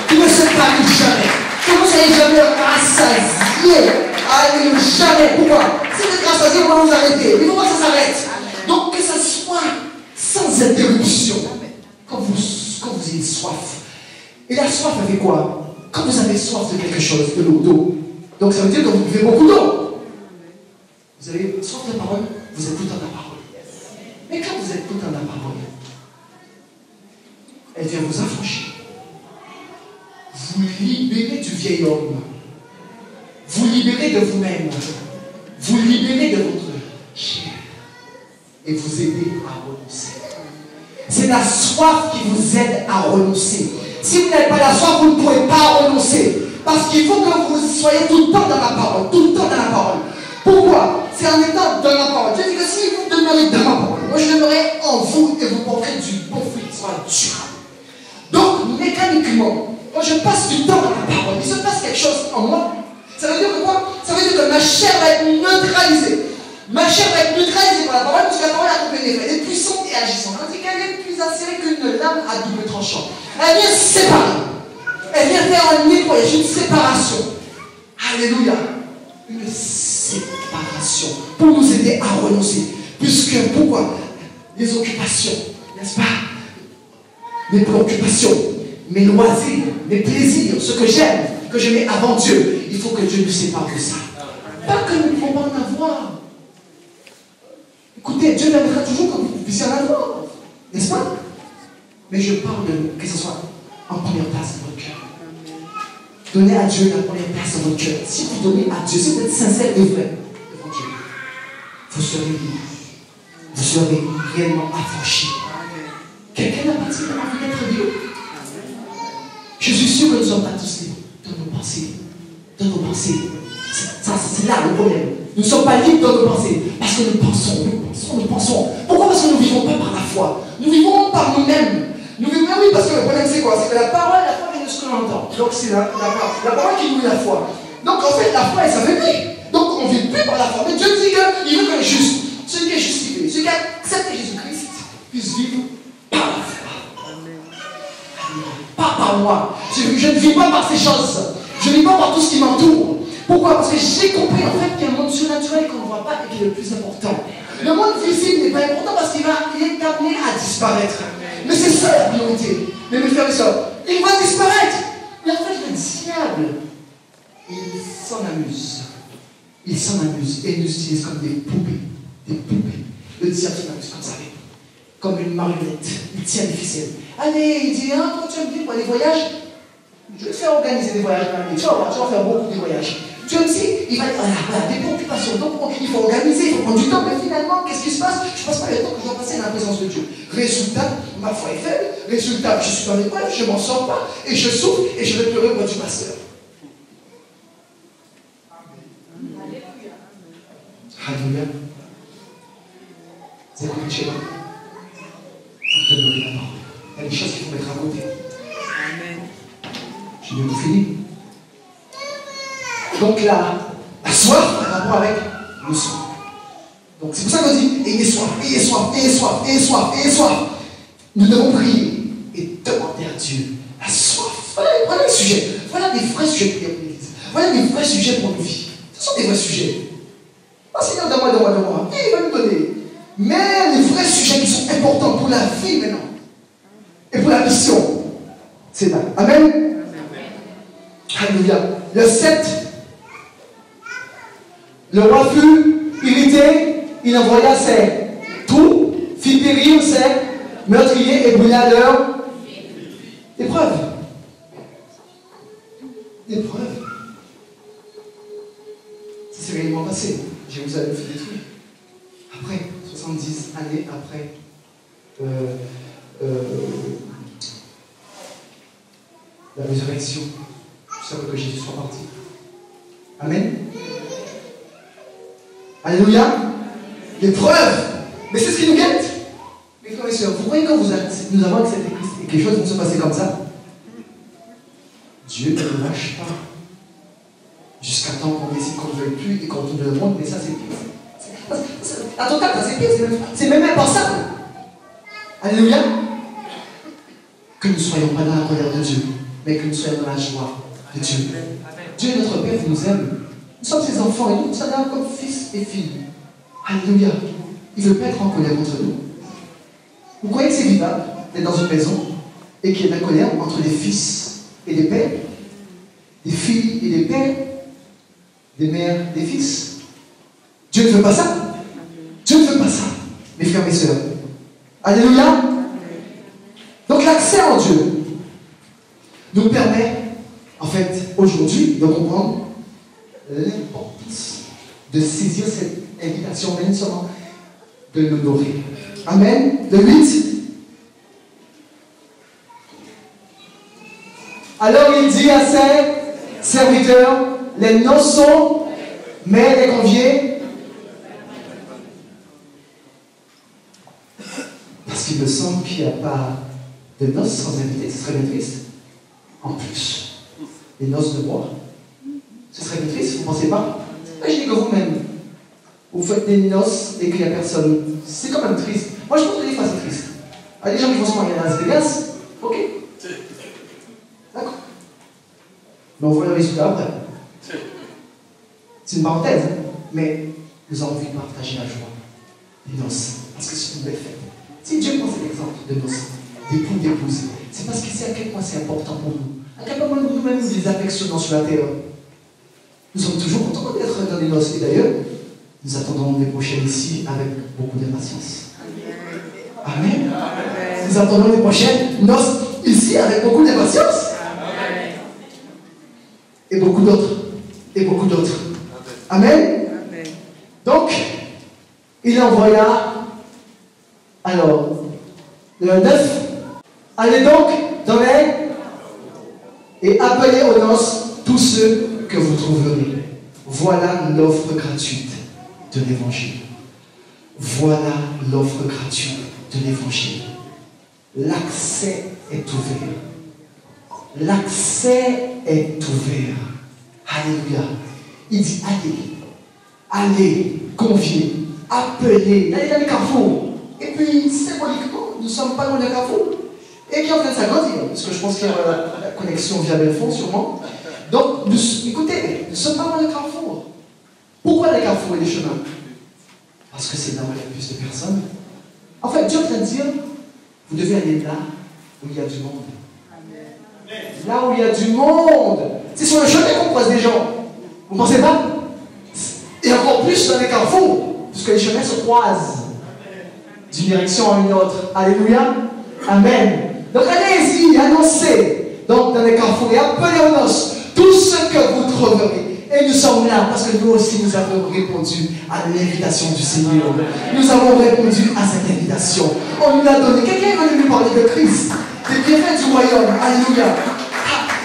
qui ne se tarit jamais. Que vous soyez jamais rassasiés. Alléluia, jamais. Pourquoi? Si vous êtes rassasiés, on va vous arrêter. Il faut pas que ça s'arrête. Donc que ça soit sans interruption. Quand vous ayez soif. Et la soif avec quoi? Quand vous avez soif de quelque chose, de l'eau, d'eau. Donc ça veut dire que vous buvez beaucoup d'eau. Vous avez soif de la parole, vous êtes tout dans la parole. Mais quand vous êtes tout dans la parole, elle vient vous affranchir. Vous libérez du vieil homme. Vous libérez de vous-même. Vous libérez de votre chair. Et vous aidez à renoncer. C'est la soif qui vous aide à renoncer. Si vous n'avez pas la soif, vous ne pourrez pas renoncer. Parce qu'il faut que vous soyez tout le temps dans la parole. Tout le temps dans la parole. Pourquoi? C'est en étant dans la parole. Dieu dit que si vous demeurez dans ma parole, moi je demeurerai en vous et vous porterez du bon fruit qui sera durable. Donc, mécaniquement, quand je passe du temps dans la parole, il se passe quelque chose en moi. Ça veut dire que quoi? Ça veut dire que ma chair va être neutralisée. Ma chair va être neutralisée par la parole parce que la parole a compris l'effet. Elle est puissante et agissante. Tandis qu'elle est plus acérée qu'une lame à double tranchant. Elle vient séparer. Elle vient faire un nettoyage, une séparation. Alléluia. Une séparation. Pour nous aider à renoncer. Puisque, pourquoi? Les occupations, n'est-ce pas? Mes préoccupations, mes loisirs, mes plaisirs, ce que j'aime, que je mets avant Dieu. Il faut que Dieu nous sépare de ça. Pas que nous ne pouvons pas en avoir. Écoutez, Dieu permettra toujours que vous puissiez en avoir. N'est-ce pas? Mais je parle de que ce soit en première place dans votre cœur. Donnez à Dieu la première place dans votre cœur. Si vous donnez à Dieu, si vous êtes sincère et vrai devant Dieu, vous serez libre. Vous serez réellement affranchi. Quelqu'un n'a pas dit envie d'être libre. Je suis sûr que nous ne sommes pas tous libres dans nos pensées. Dans nos pensées. C'est là le problème. Nous ne sommes pas libres dans nos pensées. Parce que nous pensons. Pourquoi? Parce que nous ne vivons pas par la foi. Nous vivons par nous-mêmes. Nous vivons, oui, parce que le problème c'est quoi? C'est que la parole vient de ce que l'on entend. Donc c'est la parole qui nourrit la foi. Donc en fait, la foi elle s'affaiblit. Donc on ne vit plus par la foi. Mais Dieu dit qu'il veut que les justes, ceux qui est justifié, ceux qui acceptent Jésus-Christ, puissent vivre par la foi. Pas par moi. Je ne vis pas par ces choses. Je ne vis pas par tout ce qui m'entoure. Pourquoi? Parce que j'ai compris en fait qu'il y a un monde surnaturel qu'on ne voit pas et qui est le plus important. Le monde visible n'est pas important parce qu'il est amené à disparaître. Mais c'est ça la priorité. Mais mes frères et sœurs, il va disparaître. Mais en fait, le diable, il s'en amuse. Il s'en amuse et il nous utilise comme des poupées. Des poupées. Le diable s'en amuse comme ça. Comme une marionnette. Il tient les ficelles. Allez, il dit, hein, toi tu aimes bien pour les voyages? Je vais te faire organiser des voyages dans l'année. Tu vas faire beaucoup de voyages. Dieu aussi, il va dire, voilà, des préoccupations. Donc, il faut organiser, il faut prendre du temps. Mais finalement, qu'est-ce qui se passe? Je ne passe pas le temps que je dois passer dans la présence de Dieu. Résultat, ma foi est faible. Résultat, je suis dans l'épreuve, je ne m'en sors pas. Et je souffre et je vais pleurer auprès du pasteur. Alléluia. Vous avez compris chez moi? Vous demeurez la parole. Il y a des choses qu'il faut mettre à côté. Amen. Je vais vous finir. Donc la soif a rapport avec le soif. Donc c'est pour ça qu'on dit ayez soif, ayez soif, ayez soif, ayez soif, ayez soif. Nous devons prier et demander à Dieu la soif. Voilà les sujets. Voilà des vrais sujets pour l'Église. Voilà des vrais sujets pour nos vies. Ce sont des vrais sujets. Pas Seigneur, donne-moi. Et il va nous donner. Mais les vrais sujets qui sont importants pour la vie maintenant. Et pour la mission. C'est là. Amen. Alléluia. Le 7. Le roi fut irrité, il envoya ses troupes, fit périr ses meurtriers et brûla leur épreuve. Épreuve. Ça s'est réellement passé. Jérusalem fut détruit. Après 70 années après la résurrection, juste après que Jésus soit parti. Amen. Alléluia. L'épreuve. Mais c'est ce qui nous guette. Mes frères et sœurs, vous voyez quand nous avons accepté Christ et que les choses vont se passer comme ça, Dieu ne nous lâche pas. Jusqu'à temps qu'on décide qu'on ne veuille plus et qu'on tourne le monde, mais ça c'est pire. À ton cas, ça c'est pire, c'est même impensable. Alléluia. Que nous ne soyons pas dans la colère de Dieu, mais que nous soyons dans la joie de Dieu. Dieu est notre Père, il nous aime. Nous sommes ses enfants et nous sommes là comme fils et filles. Alléluia. Il ne veut pas être en colère contre nous. Vous croyez que c'est vivable d'être dans une maison et qu'il y ait de la colère entre des fils et des pères, des filles et des pères, des mères, des fils? Dieu ne veut pas ça. Dieu ne veut pas ça, mes frères et mes sœurs. Alléluia. Donc l'accès en Dieu nous permet, en fait, aujourd'hui, de comprendre l'importance de saisir cette invitation, même seulement de l'honorer. Amen. Le 8. Alors il dit à ses serviteurs, les noces sont, mais les conviés. Parce qu'il me semble qu'il n'y a pas de noces sans invité, ce serait bien triste. En plus, les noces de bois, ce serait bien triste, vous ne pensez pas? Imaginez que vous-même, vous faites des noces et qu'il n'y a personne. C'est quand même triste. Moi, je pense que des fois, c'est triste. Il y a des gens qui vont se marier à Las Vegas, ok? D'accord. Mais on voit le résultat après. C'est une parenthèse, hein? Mais nous avons envie de partager la joie des noces. Parce que c'est une belle fête. Si Dieu prend cet exemple de noces, d'époux, d'épouse, c'est parce qu'il sait à quel point c'est important pour nous. À quel point nous-mêmes nous les affectionnons sur la terre. Nous sommes toujours contents d'être dans des noces. Et d'ailleurs, nous attendons les prochaines ici avec beaucoup d'impatience. Amen. Amen. Nous attendons les prochaines noces ici avec beaucoup d'impatience. Et beaucoup d'autres. Et beaucoup d'autres. Amen. Amen. Donc, il envoya, alors, le 9, allez donc dans les et appelez aux noces tous ceux que vous trouverez. Voilà l'offre gratuite de l'évangile. Voilà l'offre gratuite de l'évangile. L'accès est ouvert. L'accès est ouvert. Alléluia. Il dit allez, conviez, appelez, allez dans les carrefours. Et puis, symboliquement, nous ne sommes pas dans les carrefours. Et qui est en train de s'agrandir, parce que je pense qu'il y a la connexion via Belfond, sûrement. Donc, écoutez, nous ne sommes pas dans les carrefours. Pourquoi les carrefours et les chemins? Parce que c'est là où il y a plus de personnes. En fait, Dieu est en train de dire, vous devez aller là où il y a du monde. Là où il y a du monde. C'est sur le chemin qu'on croise des gens. Vous ne pensez pas? Et encore plus dans les carrefours, puisque les chemins se croisent d'une direction à une autre. Alléluia. Amen. Donc allez-y, annoncez donc dans les carrefours et appelez aux noces tout ce que vous trouverez. Et nous sommes là parce que nous aussi nous avons répondu à l'invitation du Seigneur. Nous avons répondu à cette invitation. On nous l'a donné. Quelqu'un est venu nous parler de Christ, des bienfaits du royaume. Alléluia.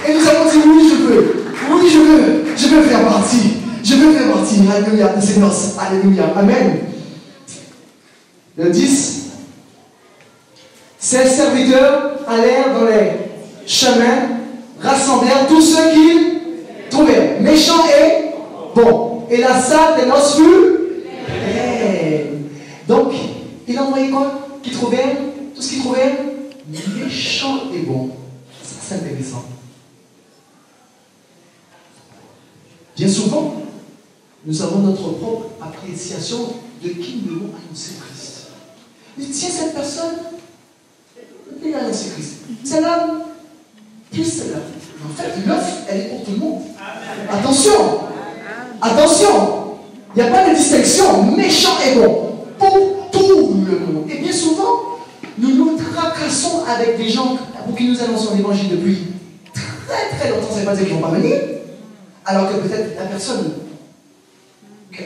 Et nous avons dit oui, je veux. Oui, je veux. Je veux faire partie. Je veux faire partie. Alléluia. De ces noces. Alléluia. Amen. Le 10. Ces serviteurs allèrent dans les chemins, rassemblèrent tous ceux qu'ils trouvèrent, méchants et bons. Et la salle des noces fut pleine. Donc, il a envoyé quoi? Qui trouvèrent, tout ce qu'ils trouvèrent, méchants et bons. Ça, c'est intéressant. Bien souvent, nous avons notre propre appréciation de qui nous allons annoncer Christ. Mais tiens, cette personne, il a annoncé Christ. Celle-là, plus celle-là. En fait, l'offre, elle est pour tout le monde. Attention! Attention! Il n'y a pas de distinction, méchant et bon. Pour tout le monde. Et bien souvent, nous nous tracassons avec des gens pour qui nous annonçons l'évangile depuis très très longtemps. Ça ne veut pas dire qu'ils ne vont pas venir. Alors que peut-être la personne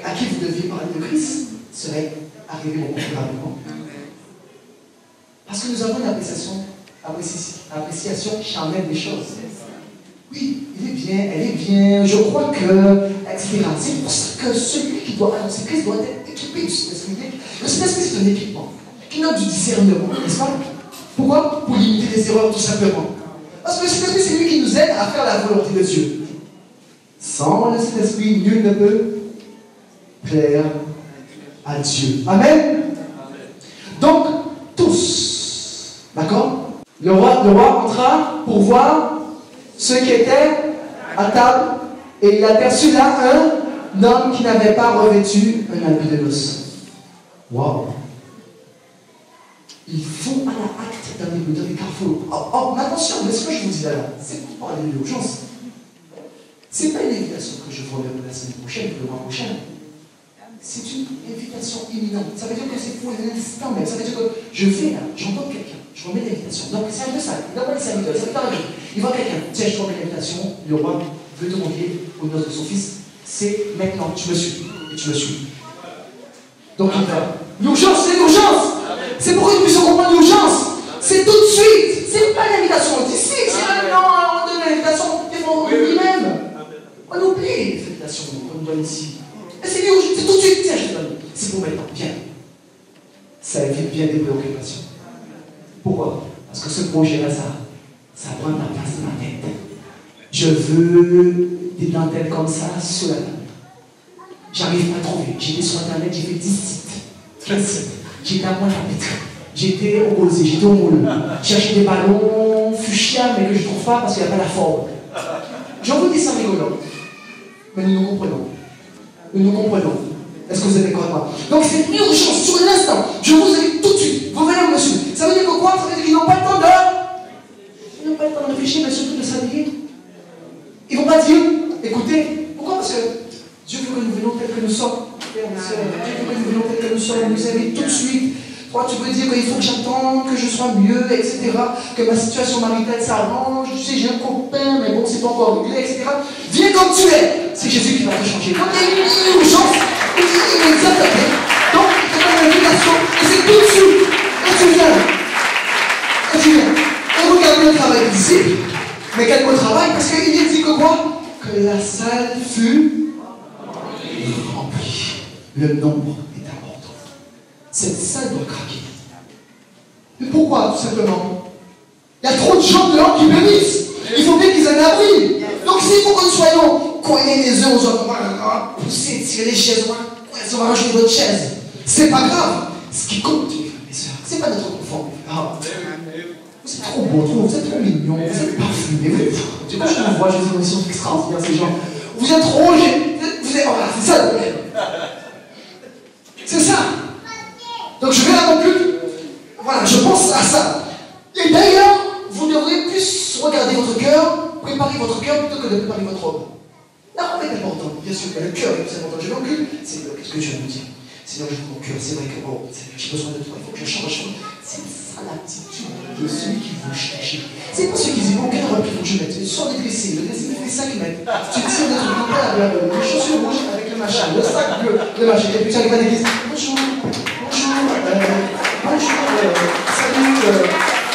à qui vous deviez parler de Christ serait arriver beaucoup plus rapidement. Parce que nous avons une appréciation charnelle des choses. Oui, il est bien, elle est bien, je crois que, etc. C'est pour ça que celui qui doit annoncer Christ doit être équipé du Saint-Esprit. Le Saint-Esprit, c'est un équipement qui donne du discernement, n'est-ce pas? Pourquoi? Pour limiter les erreurs, tout simplement. Parce que le Saint-Esprit, c'est lui qui nous aide à faire la volonté de Dieu. Sans le Saint-Esprit, nul ne peut plaire à Dieu. Amen? Donc, tous, d'accord? Le roi entra pour voir ceux qui étaient à table, et il aperçut là un homme qui n'avait pas revêtu un habit de noces. Waouh! Il faut à la acte d'un égout, car il faut. Mais attention, mais ce que je vous dis là, c'est pour parler de l'urgence. Ce n'est pas une invitation que je vous enverrai la semaine prochaine, le mois prochain. C'est une invitation imminente. Ça veut dire que c'est pour l'instant même. Ça veut dire que je vais là, j'entends quelqu'un, je remets l'invitation. Donc c'est un peu ça. Il envoie les serviteurs, ça peut arriver. Il voit quelqu'un, tiens, je remets l'invitation, le roi veut te convier aux noces de son fils. C'est maintenant, tu me suis. Et tu me suis. Donc il va. L'urgence, c'est l'urgence. C'est pour que nous puissions comprendre l'urgence. C'est tout de suite. C'est pas l'invitation d'ici. C'est maintenant, on donne l'invitation, on oublie même. On oublie l'invitation qu'on nous donne ici. Et c'est tout de suite. Tiens, je te donne. C'est pour maintenant. Viens. Ça évite bien des préoccupations. Pourquoi? Parce que ce projet-là, ça prend la place de ma tête. Je veux des dentelles comme ça sur la table. J'arrive pas à trouver. J'étais sur Internet, j'ai fait 10 sites, 15 sites. J'étais à mon chapitre. J'étais au Gosé, j'étais au moule. J'ai cherché des ballons fuchsia, mais que je ne trouve pas parce qu'il n'y a pas la forme. Je vous dis ça rigolant. Mais nous nous comprenons. Nous nous comprenons. Est-ce que vous êtes d'accord avec moi? Donc c'est une urgence sur l'instant. Je vous invite tout de suite. Vous venez, monsieur. Ça veut dire que quoi? Ça veut dire qu'ils n'ont pas le temps de. Ils n'ont pas le temps de réfléchir, mais surtout de s'habiller. Ils ne vont pas dire, écoutez, pourquoi? Parce que Dieu veut que nous venions tels que nous sommes. Dieu veut que nous venions tels que nous sommes. Il nous invite tout de suite. Toi, tu peux dire qu'il faut que j'attende, que je sois mieux, etc. Que ma situation maritale s'arrange. Tu sais, j'ai un copain, mais bon, c'est pas encore réglé, etc. Viens comme tu es. C'est Jésus qui va te changer. Donc, il y a une urgence immédiate. Donc, il te donne l'invitation. Et c'est tout de suite. Quand tu viens. Quand tu viens. Et regardez le travail des disciples. Mais quel beau travail, parce qu'il est dit que quoi? Que la salle fut remplie. Le nombre est important. Cette salle doit craquer. Mais pourquoi, tout simplement? Il y a trop de gens dehors qui bénissent. Il faut bien qu'ils en aient. Donc s'il faut que nous soyons cognés les uns aux autres, on va pousser, tirer les chaises, on va rajouter d'autres chaises. C'est pas grave. Ce qui compte, mes soeurs, c'est pas notre confort. Vous êtes trop beaux, vous êtes trop mignons, vous êtes parfumés. Du coup, je vous vois, je dis, ils sont extraordinaires, ces gens. Vous êtes trop, voilà, c'est ça le problème. C'est ça. Donc je vais à mon culte. Voilà, je pense à ça. Et d'ailleurs, vous devrez plus regarder votre cœur, préparer votre cœur plutôt que de préparer votre robe. La robe est importante, bien sûr, mais le cœur est plus important. Je vais au culte, c'est qu'est-ce que Dieu va me dire? Seigneur, je veux mon cœur, c'est vrai que bon, j'ai besoin de toi, il faut que je change. C'est ça l'attitude de celui qui veut chercher. C'est pas celui qui dit, bon, quelle robe il faut que je mette? Soit des dressés, le dressé fait 5 mètres. Tu tires des trucs, les chaussures rouges avec le machin, le sac bleu, le machin, et puis tu arrives à l'église. Bonjour, salut.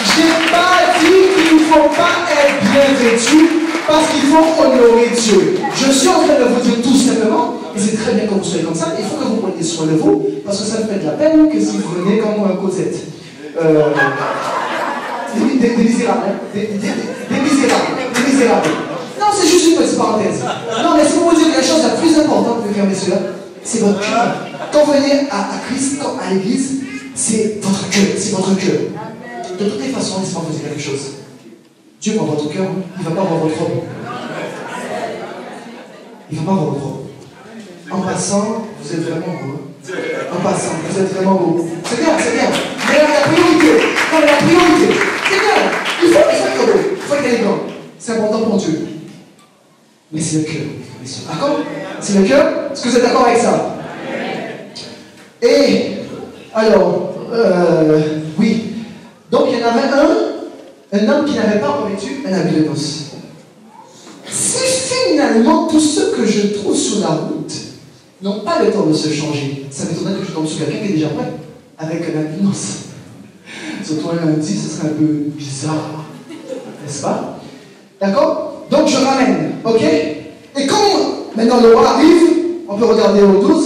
J'ai pas dit qu'il ne faut pas être bien vêtu parce qu'il faut honorer Dieu. Je suis en train de vous dire tout simplement, et c'est très bien que vous soyez comme ça, il faut que vous preniez soin de vous, parce que ça me fait de la peine que si vous venez comme un Cosette. Des misérables, hein? Des misérables. Non, c'est juste une petite parenthèse. Non, mais si vous vous dites que la chose la plus importante, mes frères et messieurs, c'est votre cœur. Quand vous venez à Christ, à l'église, c'est votre cœur, c'est votre cœur. De toutes les façons, laissez-moi vous dire quelque chose. Dieu voit votre cœur, il ne va pas voir votre robe. Il ne va pas voir votre robe. En passant, vous êtes vraiment beau. En passant, vous êtes vraiment beau. C'est bien, c'est bien. Mais la priorité, non, la priorité, c'est bien. Il faut être beau, il faut être élégant. C'est important pour Dieu. Mais c'est le cœur. D'accord? C'est le cœur? Est-ce que vous êtes d'accord avec ça? Et, alors, oui. Donc il y en avait un homme qui n'avait pas revêtu un habit de noces. C'est finalement tout ce que je trouve sur la route n'ont pas le temps de se changer. Ça m'étonnerait que je tombe sur quelqu'un qui est déjà prêt, avec un ambulance. Surtout un lundi, ce serait un peu bizarre, n'est-ce pas? D'accord? Donc je ramène, ok? Et quand maintenant le roi arrive, on peut regarder au 12.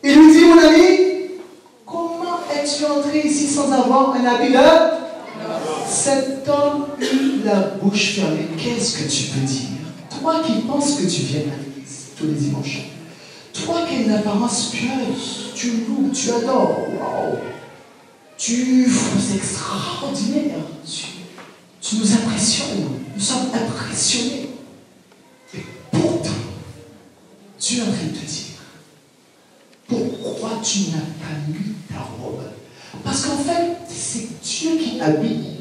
Il lui dit, mon ami, comment es-tu entré ici sans avoir un habit de... Cet homme eut la bouche fermée. Qu'est-ce que tu peux dire? Toi qui penses que tu viens à l'église tous les dimanches. Toi qui as une apparence pieuse, tu loues, tu adores. Waouh! Tu es extraordinaire. Tu nous impressionnes. Nous sommes impressionnés. Et pourtant, Dieu est en train de te dire, pourquoi tu n'as pas mis ta robe? Parce qu'en fait, c'est Dieu qui habille.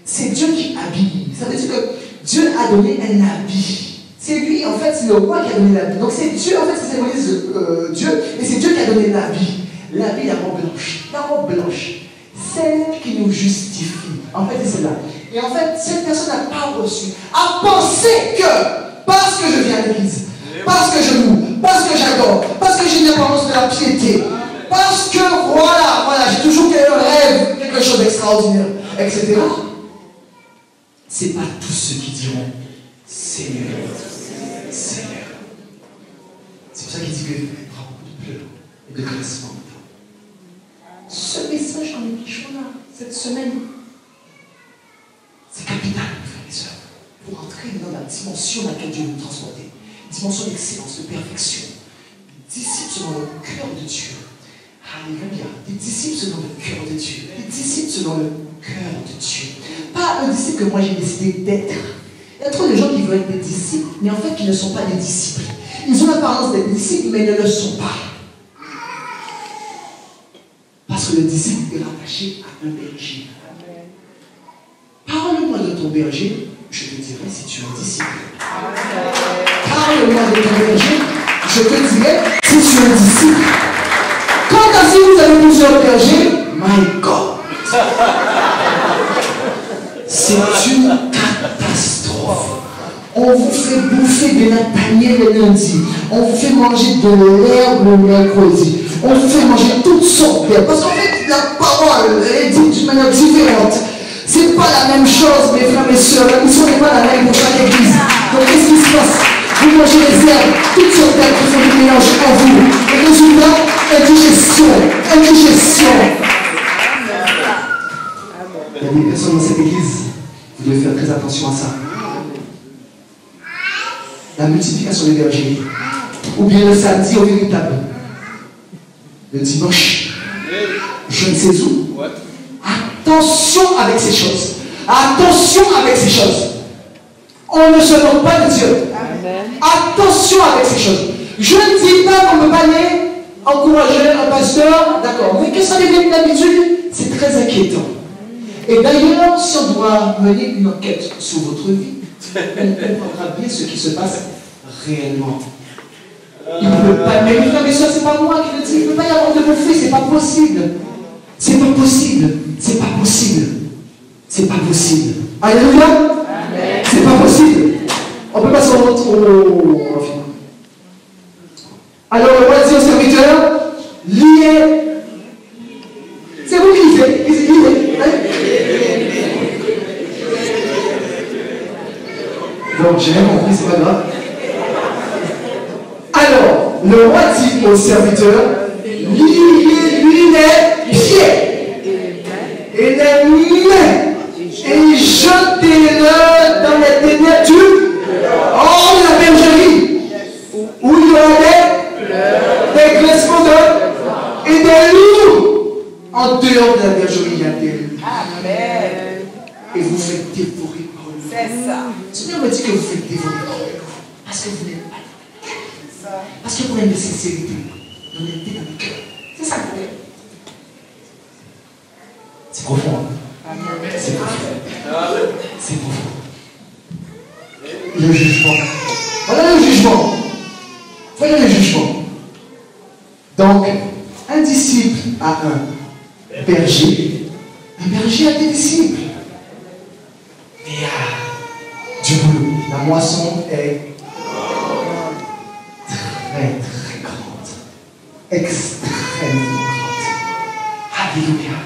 C'est Dieu qui habille. Ça veut dire que Dieu a donné un habit. C'est lui, en fait, c'est le roi qui a donné l'habit. Donc c'est Dieu, en fait, ça symbolise Dieu, et c'est Dieu qui a donné l'habit. L'habit, la robe blanche. La robe blanche. Celle qui nous justifie. En fait, c'est celle-là. Et en fait, cette personne n'a pas reçu, a pensé que, parce que je viens à l'église, parce que je loue, parce que j'adore, parce que j'ai une apparence de la piété, parce que voilà, j'ai toujours un rêve, quelque chose d'extraordinaire, etc. C'est pas tous ceux qui diront Seigneur, Seigneur. C'est pour ça qu'il dit qu'il y aura beaucoup de pleurs et de grincements. Ce message en épichant-là, cette semaine, c'est capital, frères et sœurs, pour entrer dans la dimension dans laquelle Dieu nous transporter. Dimension d'excellence, de perfection. Des disciples selon le cœur de Dieu. Alléluia. Des disciples selon le cœur de Dieu. Des disciples selon le cœur de Dieu. Pas un disciple que moi j'ai décidé d'être. Il y a trop de gens qui veulent être des disciples, mais en fait qui ne sont pas des disciples. Ils ont l'apparence d'être disciples, mais ils ne le sont pas. Parce que le disciple est rattaché à un berger. Parle-moi de ton berger, je te dirai si tu es un disciple. Parle-moi de ton berger, je te dirai si tu es un disciple. Quant à si vous avez plusieurs bergers, my God, c'est une catastrophe. On vous fait bouffer de la tanière le lundi. On vous fait manger de l'herbe le mercredi. On vous fait manger toutes sortes d'herbes. Parce qu'en fait, la parole est dite d'une manière différente. C'est pas la même chose, mes frères et sœurs. La mission n'est pas la même pour chaque église. Donc, qu'est-ce qui se passe? Vous mangez les herbes, toutes sortes d'herbes qui font du mélange en vous. Le résultat, indigestion. Indigestion. Il y a des personnes dans cette église. Vous devez faire très attention à ça. La multiplication des bergers. Ou bien le samedi au véritable. Le dimanche. Je ne sais où. Attention avec ces choses. Attention avec ces choses. On ne se moque pas de Dieu. Amen. Attention avec ces choses. Je ne dis pas qu'on ne peut pas aller encourager un pasteur, d'accord. Mais que ça devienne une habitude, c'est très inquiétant. Et d'ailleurs, si on doit mener une enquête sur votre vie, on comprendra bien ce qui se passe réellement. Il ne peut pas, mais mes soeurs, c'est pas moi qui le dis, il ne peut pas y avoir de conflit, c'est pas possible. C'est pas possible. C'est pas possible. C'est pas possible. Alléluia. C'est pas possible. On peut passer au film. Alors le roi dit au serviteur, liez. C'est vous qui faites. Donc j'ai rien compris, c'est pas grave. Alors, le roi dit au serviteur, liez-lui les pieds et les mains et jetez-le dans les ténèbres du hors de la bergerie où il y aura des grincements et des loups. En dehors de la bergerie, il y a des loups. Amen. Et vous faites dévorer par le loup. C'est ça. Le Seigneur me dit que vous faites dévorer par le loup. Parce que vous n'êtes pas dans le cœur. Parce que vous avez de sincérité, d'honnêteté dans le cœur. C'est ça le problème. C'est profond. Hein? C'est profond. C'est profond. Le jugement. Voilà le jugement. Voilà le jugement. Donc, un disciple a un berger. Un berger a des disciples. Mais il y a du boulot. La moisson est extrêmement grande. Alléluia.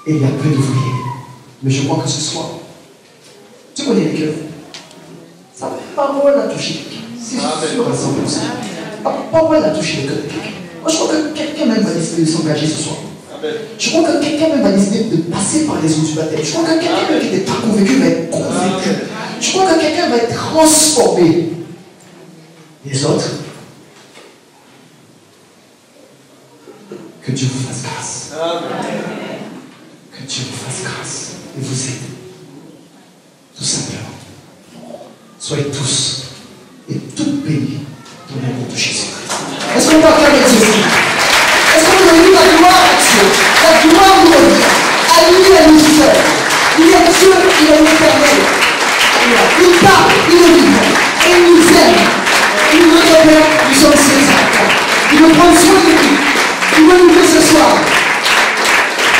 Et il y a peu d'ouvriers. Mais je crois que ce soir, tu connais les cœurs. Sa parole a touché quelqu'un. C'est sûr à 100%. La parole a touché le cœur de quelqu'un. Moi, je crois que quelqu'un même va décider de s'engager ce soir. Je crois que quelqu'un même va décider de passer par les eaux du baptême. Je crois que quelqu'un même qui n'était pas convaincu va être convaincu. Je crois que quelqu'un va être transformé. Les autres, que Dieu vous fasse grâce. Que Dieu vous fasse grâce et vous aide. Tout simplement. Soyez tous et toutes bénis dans le nom de Jésus-Christ. Est-ce qu'on peut acclamer Dieu? Est-ce qu'on peut donner la gloire à Dieu? La gloire nous revient. À lui, à nous seul. Il est Dieu, il est l'éternel. Il parle, il est vivant. Et il nous aime. Il nous révèle, nous sommes ses enfants. Il veut prendre soin de nous. Il veut nous dire ce soir,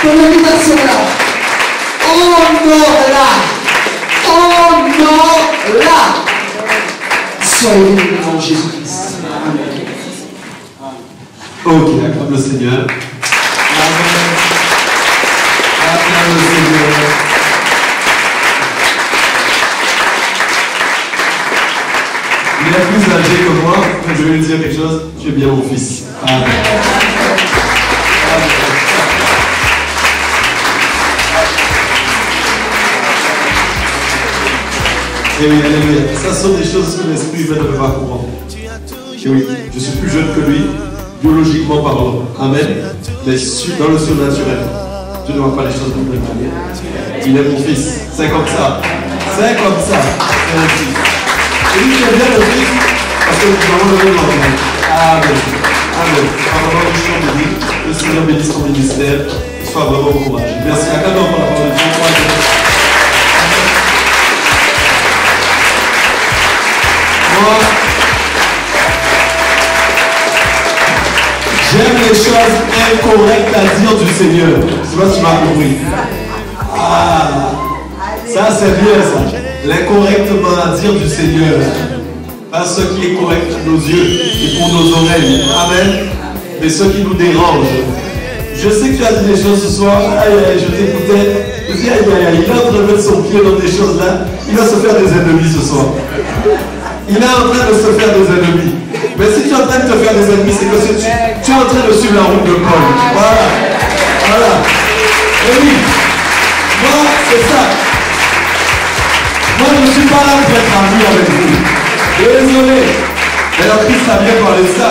ton invitation-là, honore-la. Honore-la. Soyez bénis dans Jésus-Christ. Amen. Ok, acclame le Seigneur. Amen. Acclame le Seigneur. Il est plus âgé que moi, mais je vais lui dire quelque chose. Tu es bien mon fils. Amen. Amen. Et oui, alléluia. Ça sont des choses que l'esprit humain ne peut pas comprendre. Et oui, je suis plus jeune que lui, biologiquement parlant. Amen. Mais dans le surnaturel, Dieu ne voit pas les choses de la même manière. Il est mon fils. C'est comme ça. C'est comme ça. C'est ainsi. Et lui, il est bien le fils parce que nous avons le même Amen. Amen. Maman, le Seigneur bénisse ton ministère. Sois vraiment au courage. Merci. Acclamons pour la parole de Dieu. Moi, j'aime les choses incorrectes à dire du Seigneur. Je ne sais pas si tu m'as compris. Ah, ça c'est bien ça. L'incorrectement à dire du Seigneur. Pas ce qui est correct pour nos yeux et pour nos oreilles. Amen. Mais ce qui nous dérange. Je sais que tu as dit des choses ce soir. Aïe, aïe, je t'écoutais. Je dis aïe, aïe, aïe. Il est en train de mettre son pied dans des choses là. Il va se faire des ennemis ce soir. Il est en train de se faire des ennemis. Mais si tu es en train de te faire des ennemis, c'est que tu es en train de suivre la route de Paul. Voilà. Voilà. Et oui. Moi, c'est ça. Moi, je ne suis pas là pour être ami avec vous. Désolé. Mais alors, Christ a bien parlé de ça.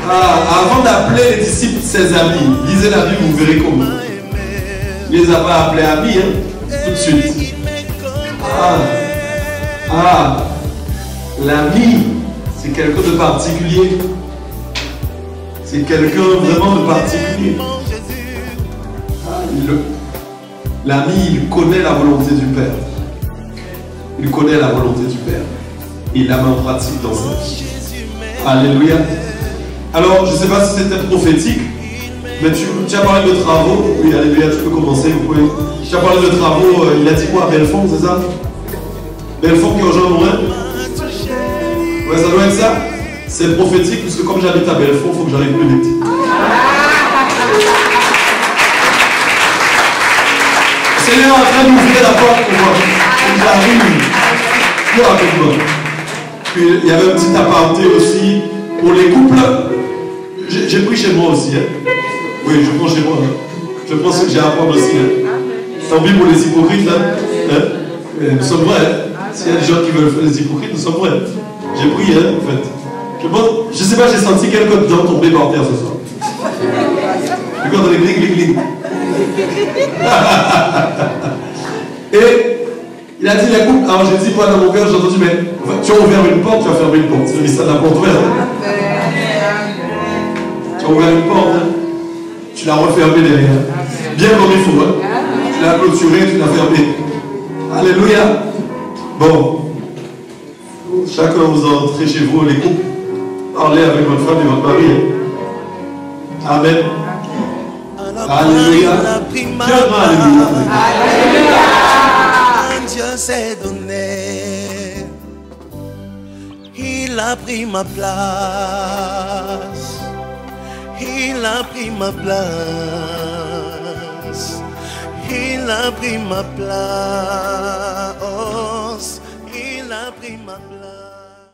Ah, avant d'appeler les disciples ses amis, lisez la Bible, vous verrez comment. Il ne les a pas appelés amis, hein, tout de suite. L'ami, c'est quelqu'un de particulier. C'est quelqu'un vraiment de particulier. L'ami, il connaît la volonté du Père. Il connaît la volonté du Père. Il la met en pratique dans sa vie. Alléluia. Alors, je ne sais pas si c'était prophétique, mais tu as parlé de travaux. Oui, alléluia, tu peux commencer. Vous pouvez. Tu as parlé de travaux. Il a dit quoi à Belfond, c'est ça? Belfond qui rejoint Morin? Ouais, ça doit être ça. C'est prophétique, puisque comme j'habite à Belfond, il faut que j'arrive plus vite. Seigneur est en train d'ouvrir la porte pour moi. J'arrive. Viens avec moi. Puis il y avait un petit aparté aussi pour les couples. J'ai pris chez moi aussi. Hein. Oui, je prends chez moi. Hein. Je pense que j'ai à apprendre aussi. Hein. Tant pis pour les hypocrites là. Hein. Nous sommes vrais. Hein. S'il y a des gens qui veulent faire des hypocrites, nous sommes vrais. J'ai pris, hein, en fait. Je sais pas, j'ai senti quelques dents tomber par terre ce soir. Regarde les gling. Et il a dit la coupe. Alors j'ai dit pas dans mon cœur, j'ai entendu, mais tu as ouvert une porte, tu as fermé une porte. C'est le mystère de la porte ouverte. Hein. Tu as ouvert une porte, hein. Tu l'as refermée derrière. Bien comme il faut. Hein. Tu l'as clôturé, tu l'as fermé. Alléluia. Bon. Chacun vous entrez chez vous, les couples. Parlez avec votre femme et votre mari. Hein. Amen. Alléluia. Alléluia. Dieu s'est donné. Il a a pris ma place. Il a pris ma place. Il a pris ma place. Il a pris ma place.